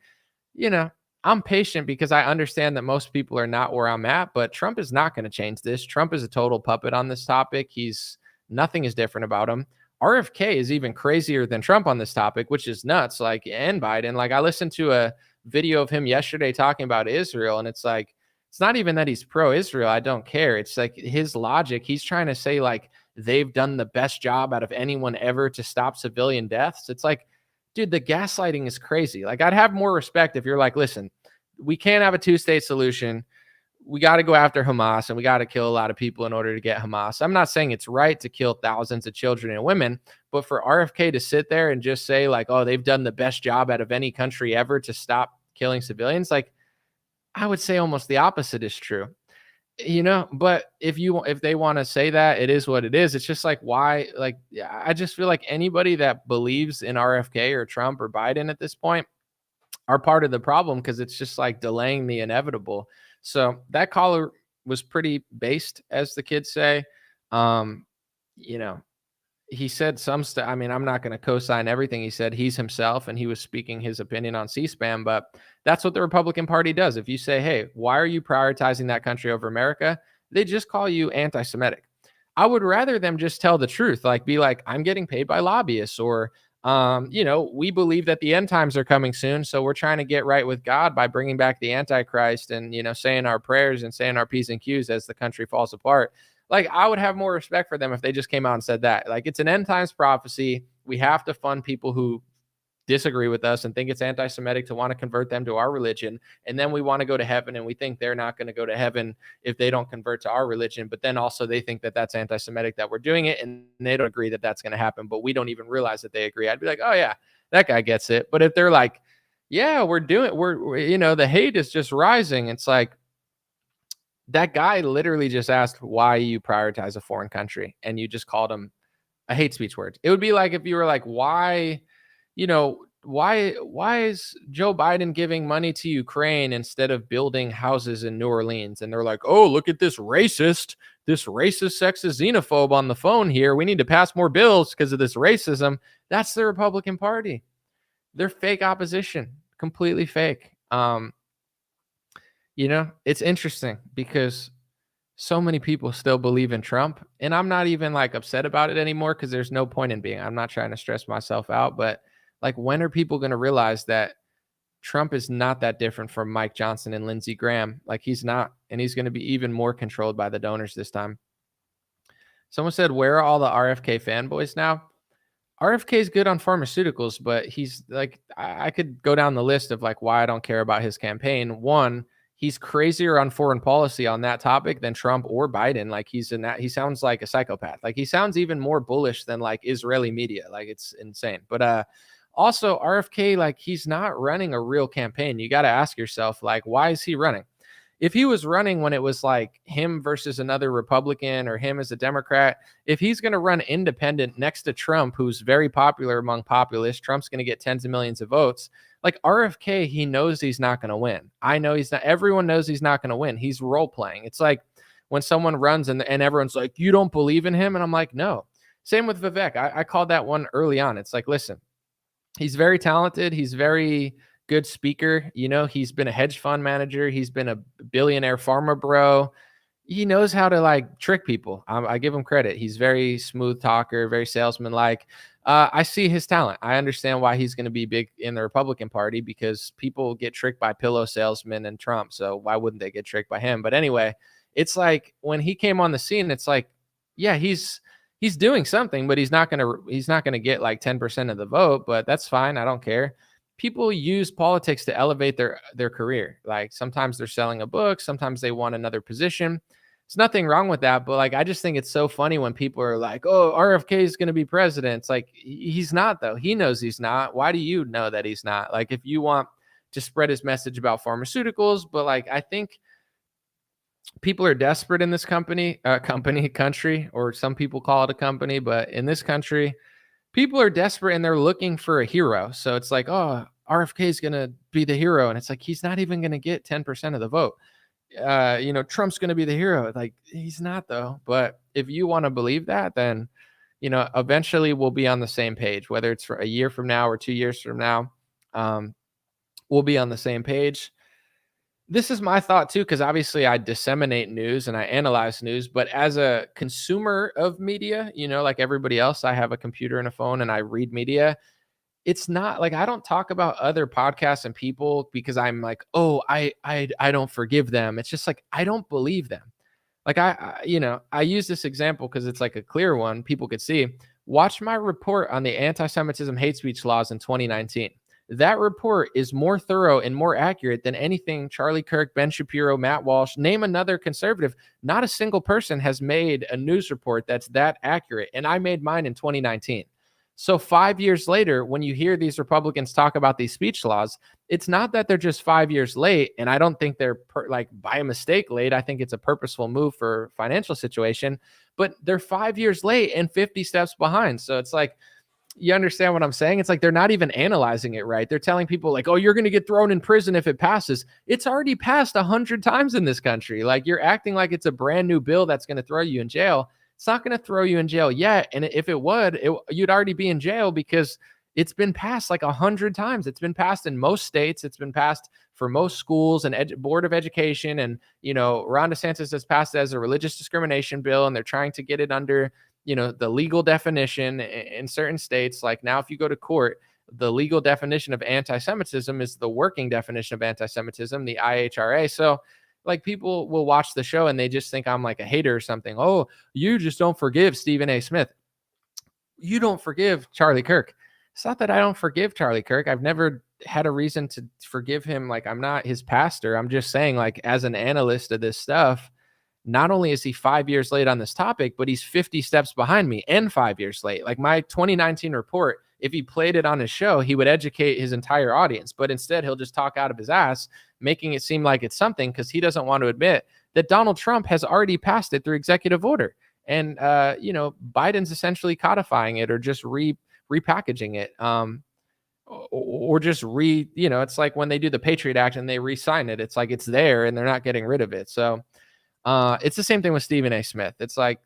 [SPEAKER 3] I'm patient because I understand that most people are not where I'm at, but Trump is not going to change this. Trump is a total puppet on this topic. He's Nothing is different about him. RFK is even crazier than Trump on this topic, which is nuts. Like, and Biden, like I listened to a video of him yesterday talking about Israel, and it's like, it's not even that he's pro-Israel. I don't care. It's like his logic. He's trying to say like they've done the best job out of anyone ever to stop civilian deaths. It's like, dude, the gaslighting is crazy. Like, I'd have more respect if you're like, listen, we can't have a two-state solution. We got to go after Hamas, and we got to kill a lot of people in order to get Hamas. I'm not saying it's right to kill thousands of children and women, but for RFK to sit there and just say like, oh, they've done the best job out of any country ever to stop killing civilians, like, I would say almost the opposite is true, but if they want to say that, it is what it is. It's just like, why? Like, I just feel like anybody that believes in RFK or Trump or Biden at this point are part of the problem, because it's just like delaying the inevitable. So that caller was pretty based, as the kids say. He said some stuff. I mean, I'm not going to co-sign everything he said. He's himself, and he was speaking his opinion on C-SPAN, but that's what the Republican Party does. If you say, hey, why are you prioritizing that country over America? They just call you anti-Semitic. I would rather them just tell the truth, like be like, I'm getting paid by lobbyists, or, we believe that the end times are coming soon, so we're trying to get right with God by bringing back the Antichrist and, saying our prayers and saying our P's and Q's as the country falls apart. Like, I would have more respect for them if they just came out and said that. Like, it's an end times prophecy. We have to fund people who disagree with us and think it's anti-Semitic to want to convert them to our religion. And then we want to go to heaven, and we think they're not going to go to heaven if they don't convert to our religion. But then also they think that that's anti-Semitic that we're doing it, and they don't agree that that's going to happen, but we don't even realize that they agree. I'd be like, oh yeah, that guy gets it. But if they're like, yeah, we're the hate is just rising. It's like, that guy literally just asked why you prioritize a foreign country, and you just called him a hate speech word. It would be like if you were like, why is Joe Biden giving money to Ukraine instead of building houses in New Orleans? And they're like, oh, look at this racist, sexist, xenophobe on the phone here. We need to pass more bills because of this racism. That's the Republican Party. They're fake opposition, completely fake. It's interesting because so many people still believe in Trump, and I'm not even like upset about it anymore, because there's no point in being. I'm not trying to stress myself out, but like, when are people going to realize that Trump is not that different from Mike Johnson and Lindsey Graham? Like, he's not, and he's going to be even more controlled by the donors this time. Someone said, where are all the RFK fanboys now? RFK is good on pharmaceuticals, but he's like, I could go down the list of like why I don't care about his campaign. One, he's crazier on foreign policy on that topic than Trump or Biden. Like, he sounds like a psychopath. Like, he sounds even more bullish than like Israeli media. Like, it's insane. But also RFK, like, he's not running a real campaign. You got to ask yourself, like, why is he running? If he was running when it was like him versus another Republican or him as a Democrat, if he's going to run independent next to Trump, who's very popular among populists, Trump's going to get tens of millions of votes. Like, RFK, he knows he's not going to win. I know he's not. Everyone knows he's not going to win. He's role playing. It's like when someone runs and everyone's like, you don't believe in him? And I'm like, no. Same with Vivek. I called that one early on. It's like, listen, he's very talented. He's very good speaker. He's been a hedge fund manager. He's been a billionaire pharma bro. He knows how to like trick people. I give him credit. He's very smooth talker, very salesman-like. I see his talent. I understand why he's going to be big in the Republican Party, because people get tricked by pillow salesmen and Trump. So why wouldn't they get tricked by him? But anyway, it's like when he came on the scene, it's like, yeah, he's doing something, but he's not going to get like 10% of the vote, but that's fine. I don't care. People use politics to elevate their career. Like, sometimes they're selling a book, sometimes they want another position. There's nothing wrong with that, but like, I just think it's so funny when people are like, oh, RFK is going to be president. It's like, he's not, though. He knows he's not. Why do you know that he's not? Like, if you want to spread his message about pharmaceuticals, but like, I think people are desperate in this country, or some people call it a company, but in this country, people are desperate and they're looking for a hero. So it's like, oh, RFK is going to be the hero. And it's like, he's not even going to get 10% of the vote. Trump's going to be the hero. Like, he's not, though. But if you want to believe that, then, eventually we'll be on the same page, whether it's for a year from now or 2 years from now, we'll be on the same page. This is my thought too, because obviously I disseminate news and I analyze news, but as a consumer of media, like everybody else, I have a computer and a phone and I read media. It's not like I don't talk about other podcasts and people because I'm like, oh, I don't forgive them. It's just like I don't believe them. Like I use this example because it's like a clear one people could see. Watch my report on the anti-Semitism hate speech laws in 2019. That report is more thorough and more accurate than anything Charlie Kirk, Ben Shapiro, Matt Walsh, name another conservative. Not a single person has made a news report that's that accurate. And I made mine in 2019. So 5 years later, when you hear these Republicans talk about these speech laws, it's not that they're just 5 years late. And I don't think they're like by a mistake late. I think it's a purposeful move for financial situation, but they're 5 years late and 50 steps behind. So it's like, you understand what I'm saying? It's like they're not even analyzing it right. They're telling people like, oh, you're going to get thrown in prison if it passes. It's already passed 100 times in this country. Like you're acting like it's a brand new bill that's going to throw you in jail. It's not going to throw you in jail yet. And if it would, you'd already be in jail because it's been passed like 100 times. It's been passed in most states. It's been passed for most schools and Board of Education. And, Ron DeSantis has passed it as a religious discrimination bill, and they're trying to get it under the legal definition in certain states. Like now, if you go to court, the legal definition of anti-Semitism is the working definition of anti-Semitism, the IHRA. So like people will watch the show and they just think I'm like a hater or something. Oh, you just don't forgive Stephen A. Smith. You don't forgive Charlie Kirk. It's not that I don't forgive Charlie Kirk. I've never had a reason to forgive him. Like I'm not his pastor. I'm just saying, like, as an analyst of this stuff, not only is he 5 years late on this topic, but he's 50 steps behind me and 5 years late. Like my 2019 report, if he played it on his show, he would educate his entire audience. But instead, he'll just talk out of his ass, making it seem like it's something because he doesn't want to admit that Donald Trump has already passed it through executive order. And, Biden's essentially codifying it or just repackaging it. Or just it's like when they do the Patriot Act and they re-sign it. It's like it's there and they're not getting rid of it. So it's the same thing with Stephen A. Smith. It's like,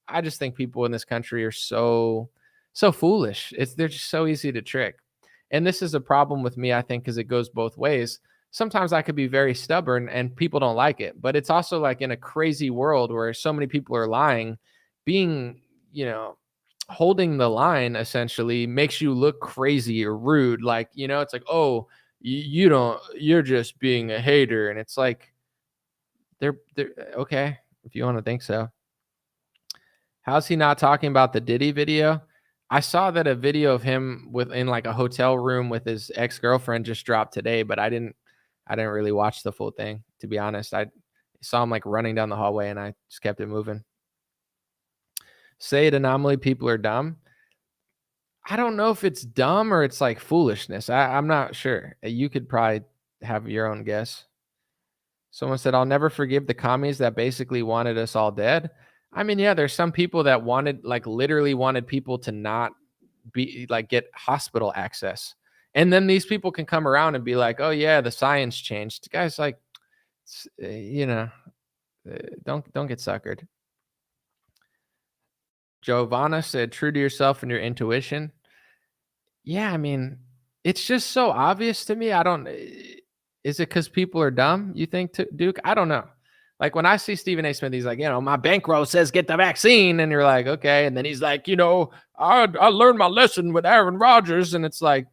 [SPEAKER 3] I just think people in this country are so foolish. They're just so easy to trick. And this is a problem with me, I think, because it goes both ways. Sometimes I could be very stubborn and people don't like it, but it's also like in a crazy world where so many people are lying, being, holding the line essentially makes you look crazy or rude. Like, it's like, oh, you're just being a hater. And it's like, they're okay, if you want to think so. How's he not talking about the Diddy video? I saw that a video of him in like a hotel room with his ex-girlfriend just dropped today, but I didn't really watch the full thing, to be honest. I saw him like running down the hallway and I just kept it moving. Say it anomaly, people are dumb. I don't know if it's dumb or it's like foolishness. I'm not sure. You could probably have your own guess. Someone said, I'll never forgive the commies that basically wanted us all dead. I mean, yeah, there's some people that literally wanted people to not be like get hospital access. And then these people can come around and be like, oh yeah, the science changed. The guy's like, don't get suckered. Giovanna said, true to yourself and your intuition. Yeah, I mean, it's just so obvious to me. Is it because people are dumb, you think, Duke? I don't know. Like when I see Stephen A. Smith, he's like, my bankroll says get the vaccine. And you're like, okay. And then he's like, I learned my lesson with Aaron Rodgers. And it's like,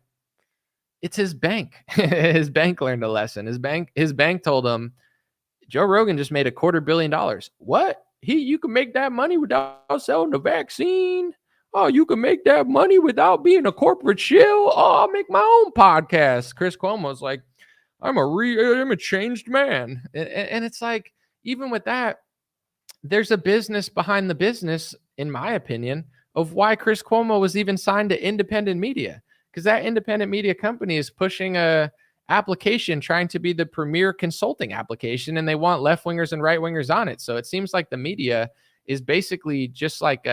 [SPEAKER 3] it's his bank. His bank learned a lesson. His bank told him, Joe Rogan just made $250 million. What? You can make that money without selling the vaccine? Oh, you can make that money without being a corporate shill? Oh, I'll make my own podcast. Chris Cuomo's like, I'm a changed man. And it's like, even with that, there's a business behind the business, in my opinion, of why Chris Cuomo was even signed to independent media. Because that independent media company is pushing a application trying to be the premier consulting application, and they want left-wingers and right-wingers on it. So it seems like the media is basically just like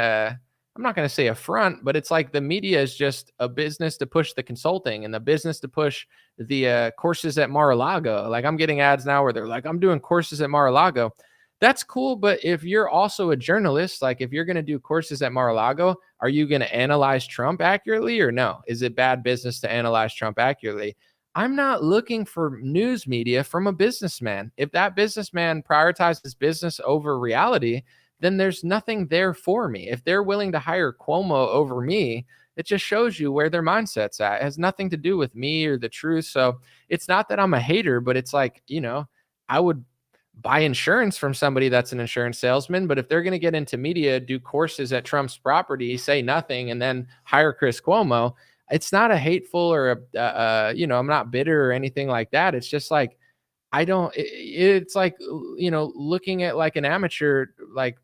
[SPEAKER 3] I'm not going to say a front, but it's like the media is just a business to push the consulting and the business to push the courses at Mar-a-Lago. Like I'm getting ads now where they're like, I'm doing courses at Mar-a-Lago. That's cool. But if you're also a journalist, like if you're going to do courses at Mar-a-Lago, are you going to analyze Trump accurately or no? Is it bad business to analyze Trump accurately? I'm not looking for news media from a businessman. If that businessman prioritizes business over reality, then there's nothing there for me. If they're willing to hire Cuomo over me, it just shows you where their mindset's at. It has nothing to do with me or the truth. So it's not that I'm a hater, but it's like, I would buy insurance from somebody that's an insurance salesman. But if they're going to get into media, do courses at Trump's property, say nothing, and then hire Chris Cuomo, it's not a hateful or I'm not bitter or anything like that. It's just like, it's like, looking at like an amateur, like,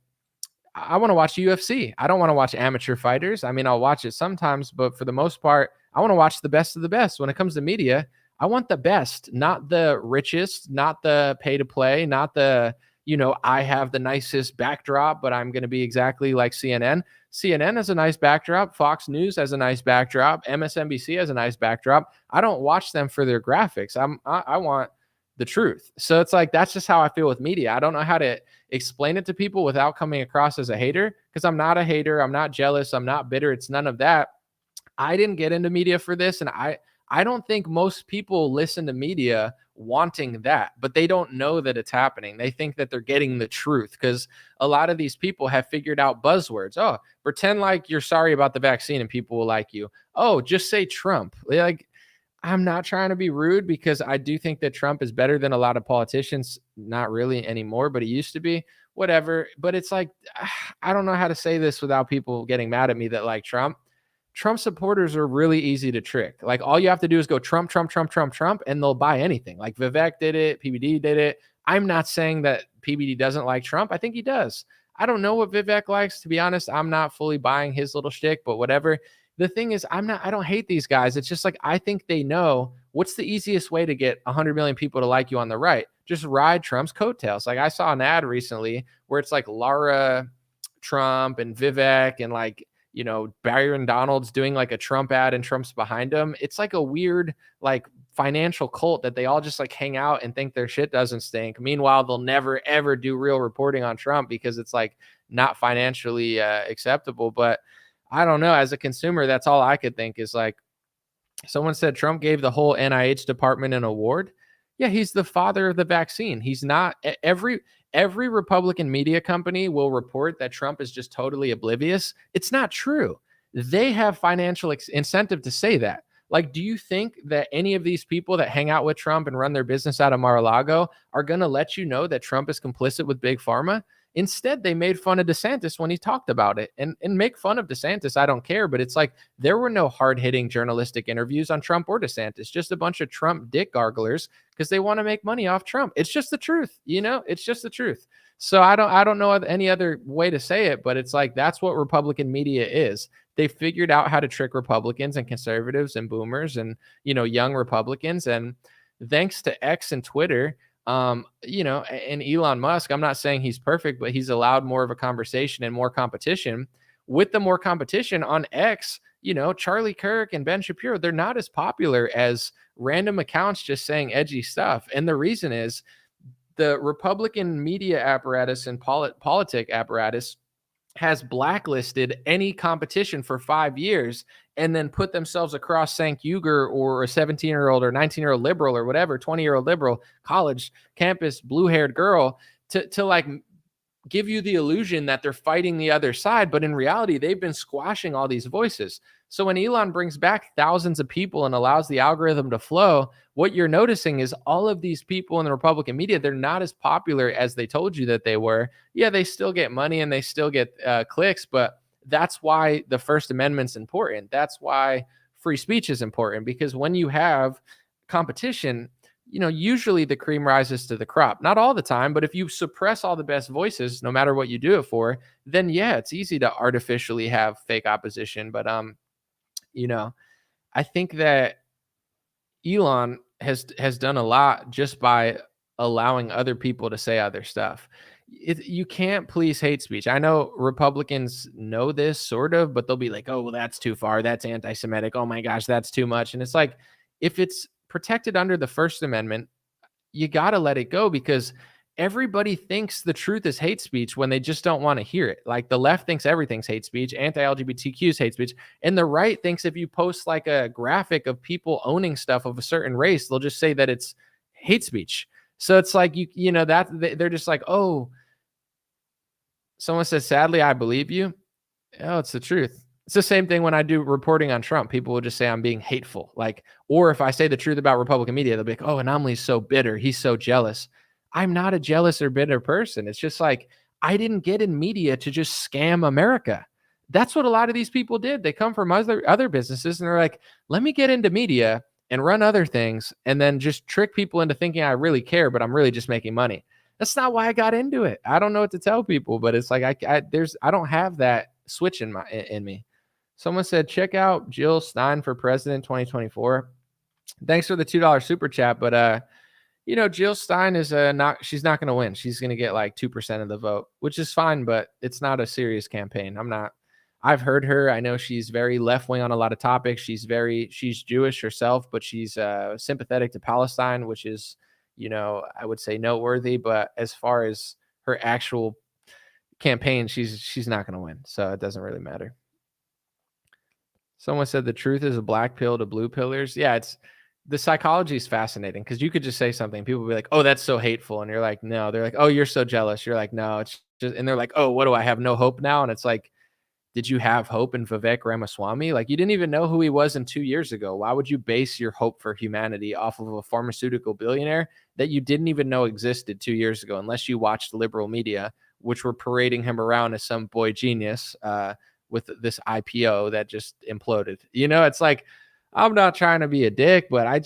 [SPEAKER 3] I want to watch UFC. I don't want to watch amateur fighters. I mean, I'll watch it sometimes, but for the most part, I want to watch the best of the best. When it comes to media, I want the best, not the richest, not the pay to play, not the, I have the nicest backdrop, but I'm going to be exactly like CNN. CNN has a nice backdrop. Fox News has a nice backdrop. MSNBC has a nice backdrop. I don't watch them for their graphics. I want the truth. So it's like, that's just how I feel with media. I don't know how to explain it to people without coming across as a hater, because I'm not a hater. I'm not jealous. I'm not bitter. It's none of that. I didn't get into media for this. And I don't think most people listen to media wanting that, but they don't know that it's happening. They think that they're getting the truth, because a lot of these people have figured out buzzwords. Oh, pretend like you're sorry about the vaccine and people will like you. Oh, just say Trump. Like, I'm not trying to be rude, because I do think that Trump is better than a lot of politicians. Not really anymore, but he used to be. Whatever. But it's like, I don't know how to say this without people getting mad at me that like Trump. Trump supporters are really easy to trick. Like, all you have to do is go Trump, Trump, Trump, Trump, Trump, and they'll buy anything. Like Vivek did it. PBD did it. I'm not saying that PBD doesn't like Trump. I think he does. I don't know what Vivek likes, to be honest. I'm not fully buying his little shtick, but whatever. The thing is, I don't hate these guys. It's just like, I think they know what's the easiest way to get 100 million people to like you on the right. Just ride Trump's coattails. Like, I saw an ad recently where it's like Lara Trump and Vivek and like, Byron Donald's doing like a Trump ad and Trump's behind him. It's like a weird, like, financial cult that they all just like hang out and think their shit doesn't stink. Meanwhile, they'll never, ever do real reporting on Trump because it's like not financially acceptable. But I don't know. As a consumer, that's all I could think is like, someone said Trump gave the whole NIH department an award. Yeah, he's the father of the vaccine. He's not. Every Republican media company will report that Trump is just totally oblivious. It's not true. They have financial incentive to say that. Like, do you think that any of these people that hang out with Trump and run their business out of Mar-a-Lago are going to let you know that Trump is complicit with Big Pharma? Instead, they made fun of DeSantis when he talked about it. And make fun of DeSantis, I don't care. But it's like, there were no hard-hitting journalistic interviews on Trump or DeSantis. Just a bunch of Trump dick garglers because they want to make money off Trump. It's just the truth. It's just the truth. So I don't know any other way to say it, but it's like, that's what Republican media is. They figured out how to trick Republicans and conservatives and boomers and, young Republicans. And thanks to X and Twitter, and Elon Musk, I'm not saying he's perfect, but he's allowed more of a conversation and more competition. With the more competition on X, Charlie Kirk and Ben Shapiro, they're not as popular as random accounts just saying edgy stuff. And the reason is the Republican media apparatus and politic apparatus has blacklisted any competition for 5 years and then put themselves across Cenk Uygur or a 17-year-old or 19-year-old liberal or whatever, 20-year-old liberal, college, campus, blue-haired girl to like give you the illusion that they're fighting the other side. But in reality, they've been squashing all these voices. So when Elon brings back thousands of people and allows the algorithm to flow, what you're noticing is all of these people in the Republican media, they're not as popular as they told you that they were. Yeah, they still get money and they still get clicks, but that's why the First Amendment's important. That's why free speech is important, because when you have competition, usually the cream rises to the crop. Not all the time, but if you suppress all the best voices, no matter what you do it for, then yeah, it's easy to artificially have fake opposition. But I think that Elon has done a lot just by allowing other people to say other stuff. You can't police hate speech. I know Republicans know this sort of, but they'll be like, oh, well, that's too far. That's anti-Semitic. Oh my gosh, that's too much. And it's like, if it's protected under the First Amendment, you got to let it go, because everybody thinks the truth is hate speech when they just don't want to hear it. Like the left thinks everything's hate speech, anti-LGBTQ is hate speech, and the right thinks if you post like a graphic of people owning stuff of a certain race, they'll just say that it's hate speech. So it's like you know that they're just like, oh, someone says, sadly, I believe you. Oh, it's the truth. It's the same thing when I do reporting on Trump. People will just say I'm being hateful. Like, or if I say the truth about Republican media, they'll be like, oh, Anomaly's so bitter. He's so jealous. I'm not a jealous or bitter person. It's just like, I didn't get in media to just scam America. That's what a lot of these people did. They come from other businesses and they're like, let me get into media and run other things and then just trick people into thinking I really care, but I'm really just making money. That's not why I got into it. I don't know what to tell people, but it's like I don't have that switch in me. Someone said, check out Jill Stein for president 2024. Thanks for the $2 super chat, but you know, Jill Stein is she's not going to win. She's going to get like 2% of the vote, which is fine, but it's not a serious campaign. I've heard her. I know she's very left wing on a lot of topics. She's Jewish herself, but she's sympathetic to Palestine, which is, you know, I would say noteworthy, but as far as her actual campaign, she's not going to win. So it doesn't really matter. Someone said the truth is a black pill to blue pillars. Yeah, the psychology is fascinating because you could just say something. People will be like, oh, that's so hateful. And you're like, no. They're like, oh, you're so jealous. You're like, no, it's just, and they're like, oh, what do I have? No hope now? And it's like, did you have hope in Vivek Ramaswamy? Like, you didn't even know who he was 2 years ago. Why would you base your hope for humanity off of a pharmaceutical billionaire that you didn't even know existed 2 years ago, unless you watched liberal media, which were parading him around as some boy genius with this IPO that just imploded? You know, it's like, I'm not trying to be a dick, but I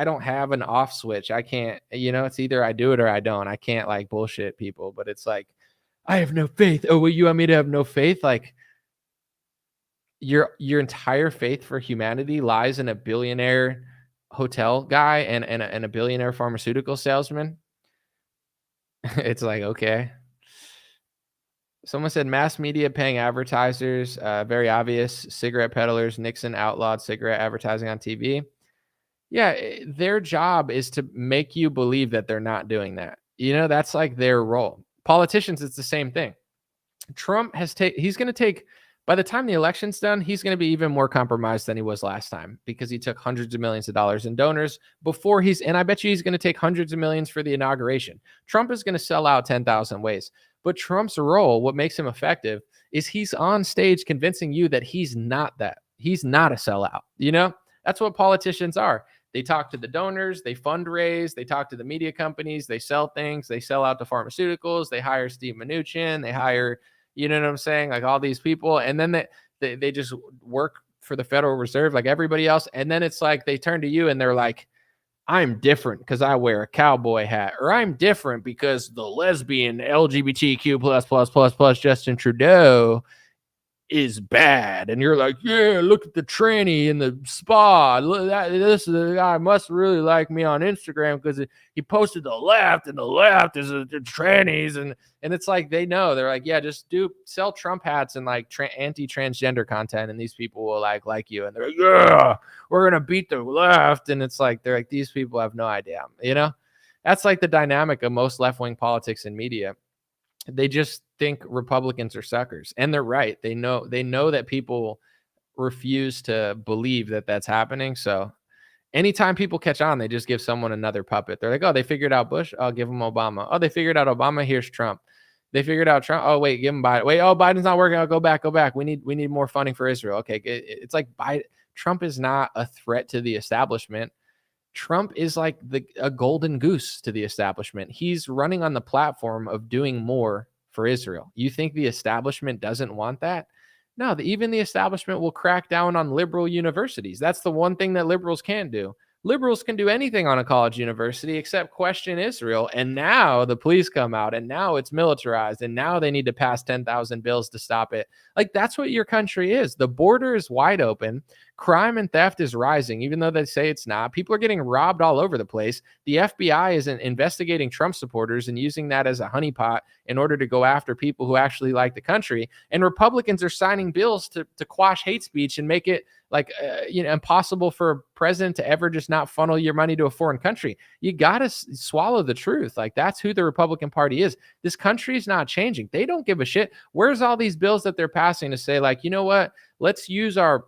[SPEAKER 3] don't have an off switch. I can't, you know, it's either I do it or I don't. I can't like bullshit people, but it's like, I have no faith. Oh, well, you want me to have no faith? Like, your entire faith for humanity lies in a billionaire hotel guy and a billionaire pharmaceutical salesman. It's like, okay. Someone said mass media paying advertisers, very obvious. Cigarette peddlers, Nixon outlawed cigarette advertising on TV. Yeah, their job is to make you believe that they're not doing that. You know, that's like their role. Politicians, it's the same thing. Trump he's going to take, by the time the election's done, he's going to be even more compromised than he was last time because he took hundreds of millions of dollars in donors before and I bet you he's going to take hundreds of millions for the inauguration. Trump is going to sell out 10,000 ways. But Trump's role, what makes him effective, is he's on stage convincing you that he's not that. He's not a sellout. You know, that's what politicians are. They talk to the donors, they fundraise, they talk to the media companies, they sell things, they sell out to pharmaceuticals, they hire Steve Mnuchin, they hire, you know what I'm saying, like all these people, and then they just work for the Federal Reserve like everybody else, and then it's like they turn to you and they're like, I'm different because I wear a cowboy hat, or I'm different because the lesbian LGBTQ plus Justin Trudeau is bad. And you're like, yeah, look at the tranny in the spa. This is the guy must really like me on Instagram because he posted the left, and the left is the trannies. And it's like, they know. They're like, yeah, just sell Trump hats and like anti-transgender content, and these people will like you. And they're like, yeah, we're going to beat the left. And it's like, they're like, these people have no idea. You know, that's like the dynamic of most left-wing politics and media. They just think Republicans are suckers, and they're right. They know that people refuse to believe that that's happening. So anytime people catch on, they just give someone another puppet. They're like, oh, they figured out Bush. I'll give them Obama. Oh, they figured out Obama. Here's Trump. They figured out Trump. Oh, wait, give them Biden. Wait, oh, Biden's not working. I'll go back. We need more funding for Israel. Okay. It's like Trump is not a threat to the establishment. Trump is like a golden goose to the establishment. He's running on the platform of doing more for Israel. You think the establishment doesn't want that? No, even the establishment will crack down on liberal universities. That's the one thing that liberals can't do. Liberals can do anything on a college university except question Israel. And now the police come out, and now it's militarized, and now they need to pass 10,000 bills to stop it. Like, that's what your country is. The border is wide open. crime and theft is rising, even though they say it's not. People are getting robbed all over the place. The FBI isn't investigating Trump supporters and using that as a honeypot in order to go after people who actually like the country. And Republicans are signing bills to quash hate speech and make it like, impossible for a president to ever just not funnel your money to a foreign country. You got to swallow the truth. Like, that's who the Republican Party is. This country is not changing. They don't give a shit. Where's all these bills that they're passing to say, like, you know what? Let's use our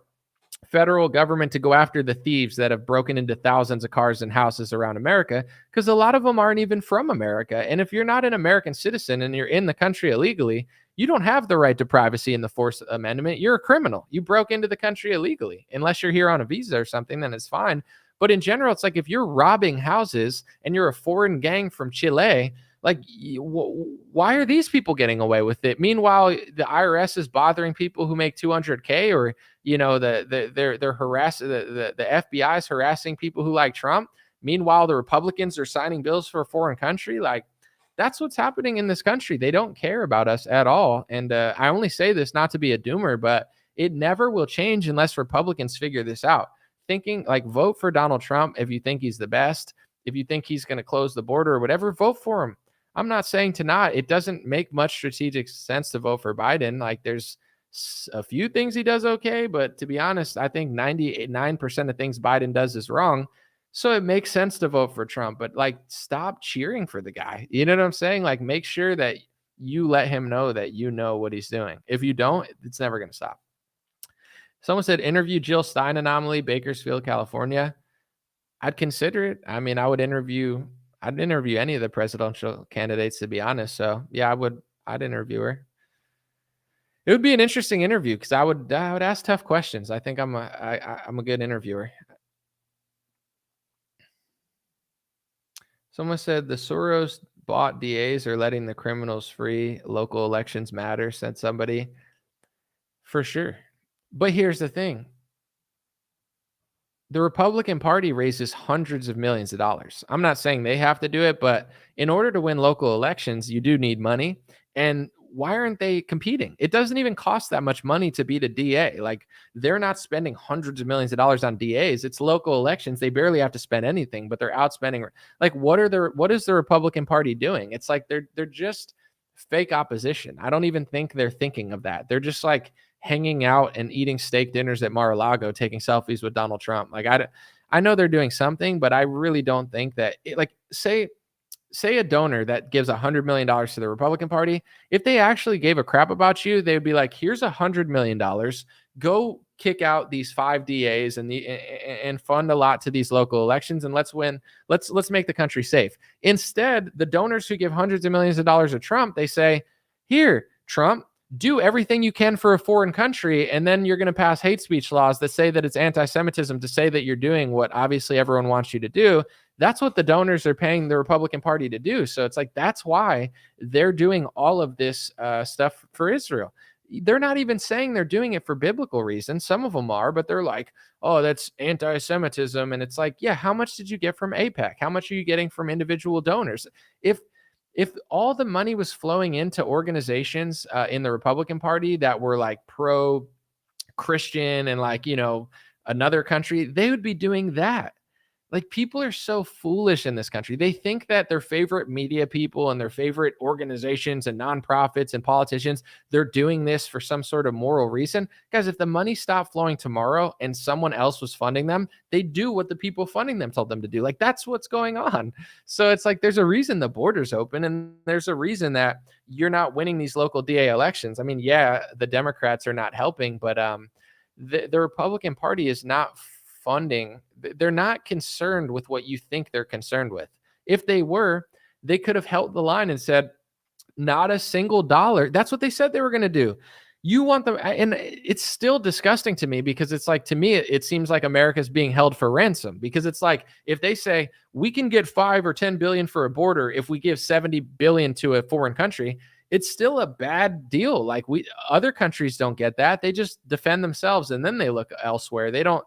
[SPEAKER 3] federal government to go after the thieves that have broken into thousands of cars and houses around America, because a lot of them aren't even from America. And if you're not an American citizen and you're in the country illegally, you don't have the right to privacy in the Fourth Amendment. You're a criminal. You broke into the country illegally. Unless you're here on a visa or something, then it's fine. But in general, it's like if you're robbing houses and you're a foreign gang from Chile, like, why are these people getting away with it? Meanwhile, the IRS is bothering people who make $200K, or they're harassing the FBI is harassing people who like Trump. Meanwhile, the Republicans are signing bills for a foreign country. Like, that's what's happening in this country. They don't care about us at all. And I only say this not to be a doomer, but it never will change unless Republicans figure this out. Thinking like, vote for Donald Trump if you think he's the best. If you think he's going to close the border or whatever, vote for him. I'm not saying to not. It doesn't make much strategic sense to vote for Biden. Like, there's a few things he does okay, but to be honest, I think 99% of things Biden does is wrong. So it makes sense to vote for Trump, but like, stop cheering for the guy. You know what I'm saying? Like, make sure that you let him know that you know what he's doing. If you don't, it's never going to stop. Someone said, interview Jill Stein anomaly, Bakersfield, California. I'd consider it. I mean, I'd interview any of the presidential candidates, to be honest. So yeah, I'd interview her. It would be an interesting interview because I would ask tough questions. I think I'm a good interviewer. Someone said the Soros bought DAs are letting the criminals free. Local elections matter, said somebody. For sure. But here's the thing. The Republican Party raises hundreds of millions of dollars. I'm not saying they have to do it, but in order to win local elections, you do need money. And why aren't they competing? It doesn't even cost that much money to beat a DA. Like, they're not spending hundreds of millions of dollars on DAs. It's local elections. They barely have to spend anything, but they're outspending. Like, what is the Republican Party doing? It's like they're just fake opposition. I don't even think they're thinking of that. They're just like hanging out and eating steak dinners at Mar-a-Lago, taking selfies with Donald Trump. Like, I know they're doing something, but I really don't think that say a donor that gives $100 million to the Republican Party, if they actually gave a crap about you, they would be like, here's $100 million, go kick out these 5 DAs and fund a lot to these local elections, and let's win. Let's make the country safe. Instead, the donors who give hundreds of millions of dollars to Trump, they say, here, Trump, do everything you can for a foreign country, and then you're going to pass hate speech laws that say that it's anti-Semitism to say that you're doing what obviously everyone wants you to do. That's what the donors are paying the Republican Party to do. So it's like, that's why they're doing all of this stuff for Israel. They're not even saying they're doing it for biblical reasons. Some of them are, but they're like, oh, that's anti-Semitism. And it's like, yeah, how much did you get from AIPAC? How much are you getting from individual donors? If all the money was flowing into organizations in the Republican Party that were like pro-Christian and like, another country, they would be doing that. Like, people are so foolish in this country. They think that their favorite media people and their favorite organizations and nonprofits and politicians, they're doing this for some sort of moral reason. Guys, if the money stopped flowing tomorrow and someone else was funding them, they do what the people funding them told them to do. Like, that's what's going on. So it's like, there's a reason the border's open, and there's a reason that you're not winning these local DA elections. I mean, yeah, the Democrats are not helping, but the Republican Party is not funding. They're not concerned with what you think they're concerned with. If they were, they could have held the line and said, not a single dollar. That's what they said they were going to do. You want them, and it's still disgusting to me because it's like, to me, it seems like America's being held for ransom, because it's like, if they say we can get 5 or 10 billion for a border, if we give 70 billion to a foreign country, it's still a bad deal. Like, other countries don't get that. They just defend themselves and then they look elsewhere. They don't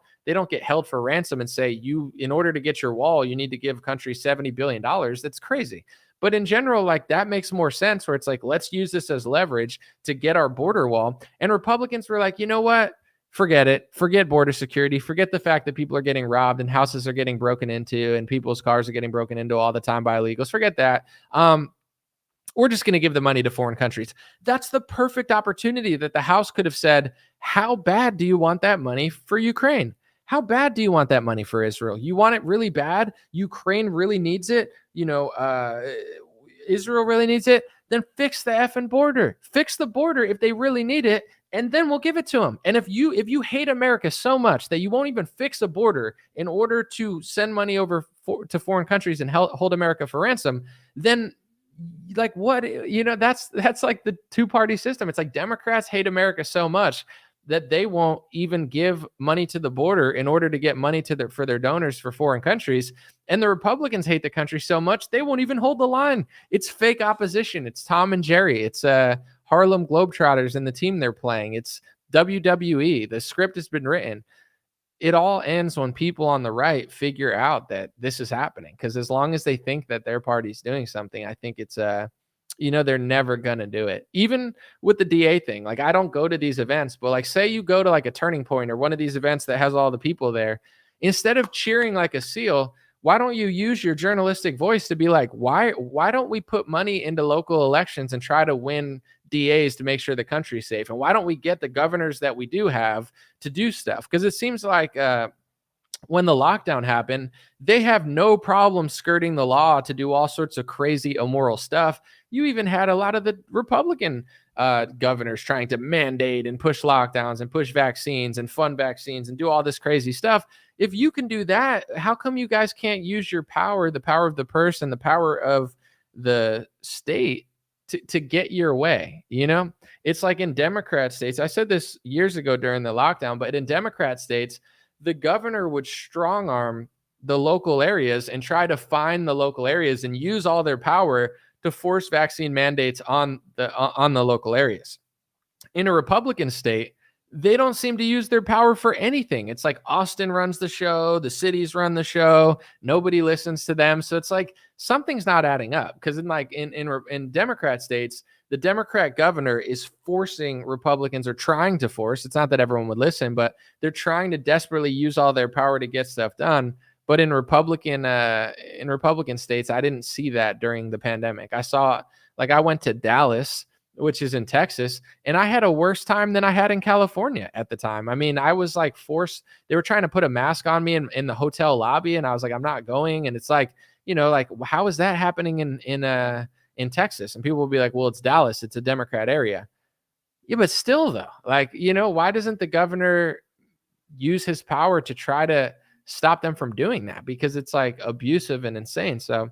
[SPEAKER 3] get held for ransom and say, in order to get your wall, you need to give countries $70 billion. That's crazy. But in general, like, that makes more sense, where it's like, let's use this as leverage to get our border wall. And Republicans were like, you know what? forget it. Forget border security. Forget the fact that people are getting robbed and houses are getting broken into and people's cars are getting broken into all the time by illegals. Forget that. We're just going to give the money to foreign countries. That's the perfect opportunity that the House could have said, how bad do you want that money for Ukraine? How bad do you want that money for Israel? You want it really bad? Ukraine really needs it? Israel really needs it? Then fix the effing border. Fix the border if they really need it, and then we'll give it to them. And if you hate America so much that you won't even fix a border in order to send money over to foreign countries and hold America for ransom, then like what, that's like the two-party system. It's like Democrats hate America so much that they won't even give money to the border in order to get money for their donors for foreign countries. And the Republicans hate the country so much they won't even hold the line. It's fake opposition. It's Tom and Jerry. It's Harlem Globetrotters and the team they're playing. It's WWE. The script has been written. It all ends when people on the right figure out that this is happening. Because as long as they think that their party's doing something, I think it's they're never going to do it. Even with the DA thing, like I don't go to these events, but like say you go to like a Turning Point or one of these events that has all the people there, instead of cheering like a seal, why don't you use your journalistic voice to be like, why don't we put money into local elections and try to win DAs to make sure the country's safe? And why don't we get the governors that we do have to do stuff? Because it seems like when the lockdown happened, they have no problem skirting the law to do all sorts of crazy, immoral stuff. You even had a lot of the Republican governors trying to mandate and push lockdowns and push vaccines and fund vaccines and do all this crazy stuff. If you can do that, how come you guys can't use your power, the power of the purse and the power of the state to get your way? It's like in Democrat states. I said this years ago during the lockdown, but in Democrat states, the governor would strong arm the local areas and try to find the local areas and use all their power to force vaccine mandates on the local areas. In a Republican state, they don't seem to use their power for anything. It's like Austin runs the show, the cities run the show, nobody listens to them. So it's like something's not adding up, because in Democrat states, the Democrat governor is forcing Republicans, or trying to force. It's not that everyone would listen, but they're trying to desperately use all their power to get stuff done. But in Republican states, I didn't see that during the pandemic. I went to Dallas, which is in Texas, and I had a worse time than I had in California at the time. I mean, I was like forced. They were trying to put a mask on me in the hotel lobby, and I was like, I'm not going. And it's like, how is that happening in Texas? And people will be like, well, it's Dallas. It's a Democrat area. Yeah, but still though, why doesn't the governor use his power to try to stop them from doing that? Because it's like abusive and insane. So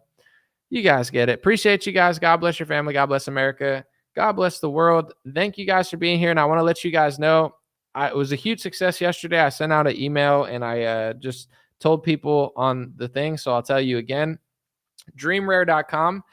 [SPEAKER 3] you guys get it. Appreciate you guys. God bless your family. God bless America. God bless the world. Thank you guys for being here. And I want to let you guys know, it was a huge success yesterday. I sent out an email and I just told people on the thing. So I'll tell you again, dreamrare.com,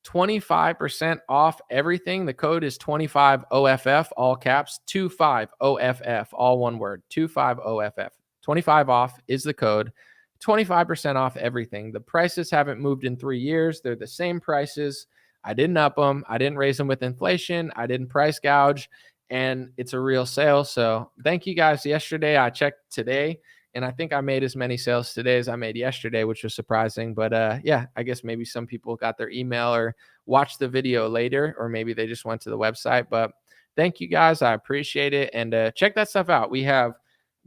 [SPEAKER 3] 25% off everything. The code is 25OFF, all caps, 25OFF, all one word, 25OFF. 25 off is the code. 25% off everything. The prices haven't moved in 3 years. They're the same prices. I didn't up them. I didn't raise them with inflation. I didn't price gouge, and it's a real sale. So thank you guys. Yesterday, I checked today, and I think I made as many sales today as I made yesterday, which was surprising. But yeah, I guess maybe some people got their email or watched the video later, or maybe they just went to the website. But thank you guys. I appreciate it. And check that stuff out. We have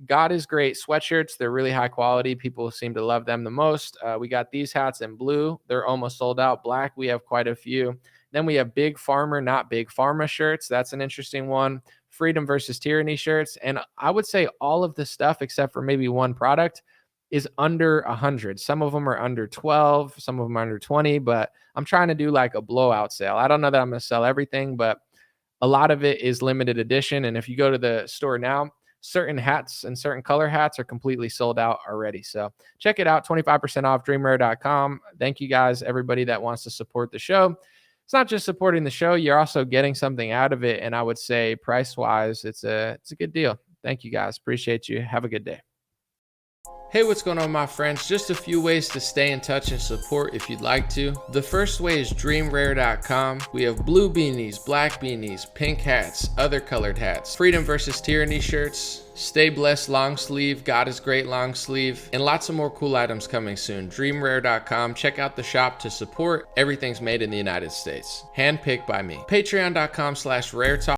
[SPEAKER 3] God is Great sweatshirts. They're really high quality. People seem to love them the most. We got these hats in blue. They're almost sold out. Black, we have quite a few. Then we have Big Farmer, Not Big Pharma shirts. That's an interesting one. Freedom versus Tyranny shirts. And I would say all of the stuff, except for maybe one product, is under 100. Some of them are under 12. Some of them are under 20. But I'm trying to do like a blowout sale. I don't know that I'm going to sell everything, but a lot of it is limited edition. And if you go to the store now, certain hats and certain color hats are completely sold out already. So check it out. 25% off dreamrare.com. Thank you guys, everybody that wants to support the show. It's not just supporting the show. You're also getting something out of it. And I would say price wise, it's a good deal. Thank you guys. Appreciate you. Have a good day. Hey, what's going on, my friends? Just a few ways to stay in touch and support if you'd like to. The first way is dreamrare.com. We have blue beanies, black beanies, pink hats, other colored hats, freedom versus tyranny shirts, stay blessed long sleeve, God is great long sleeve, and lots of more cool items coming soon. Dreamrare.com. Check out the shop to support. Everything's made in the United States. Handpicked by me. Patreon.com/raretalk.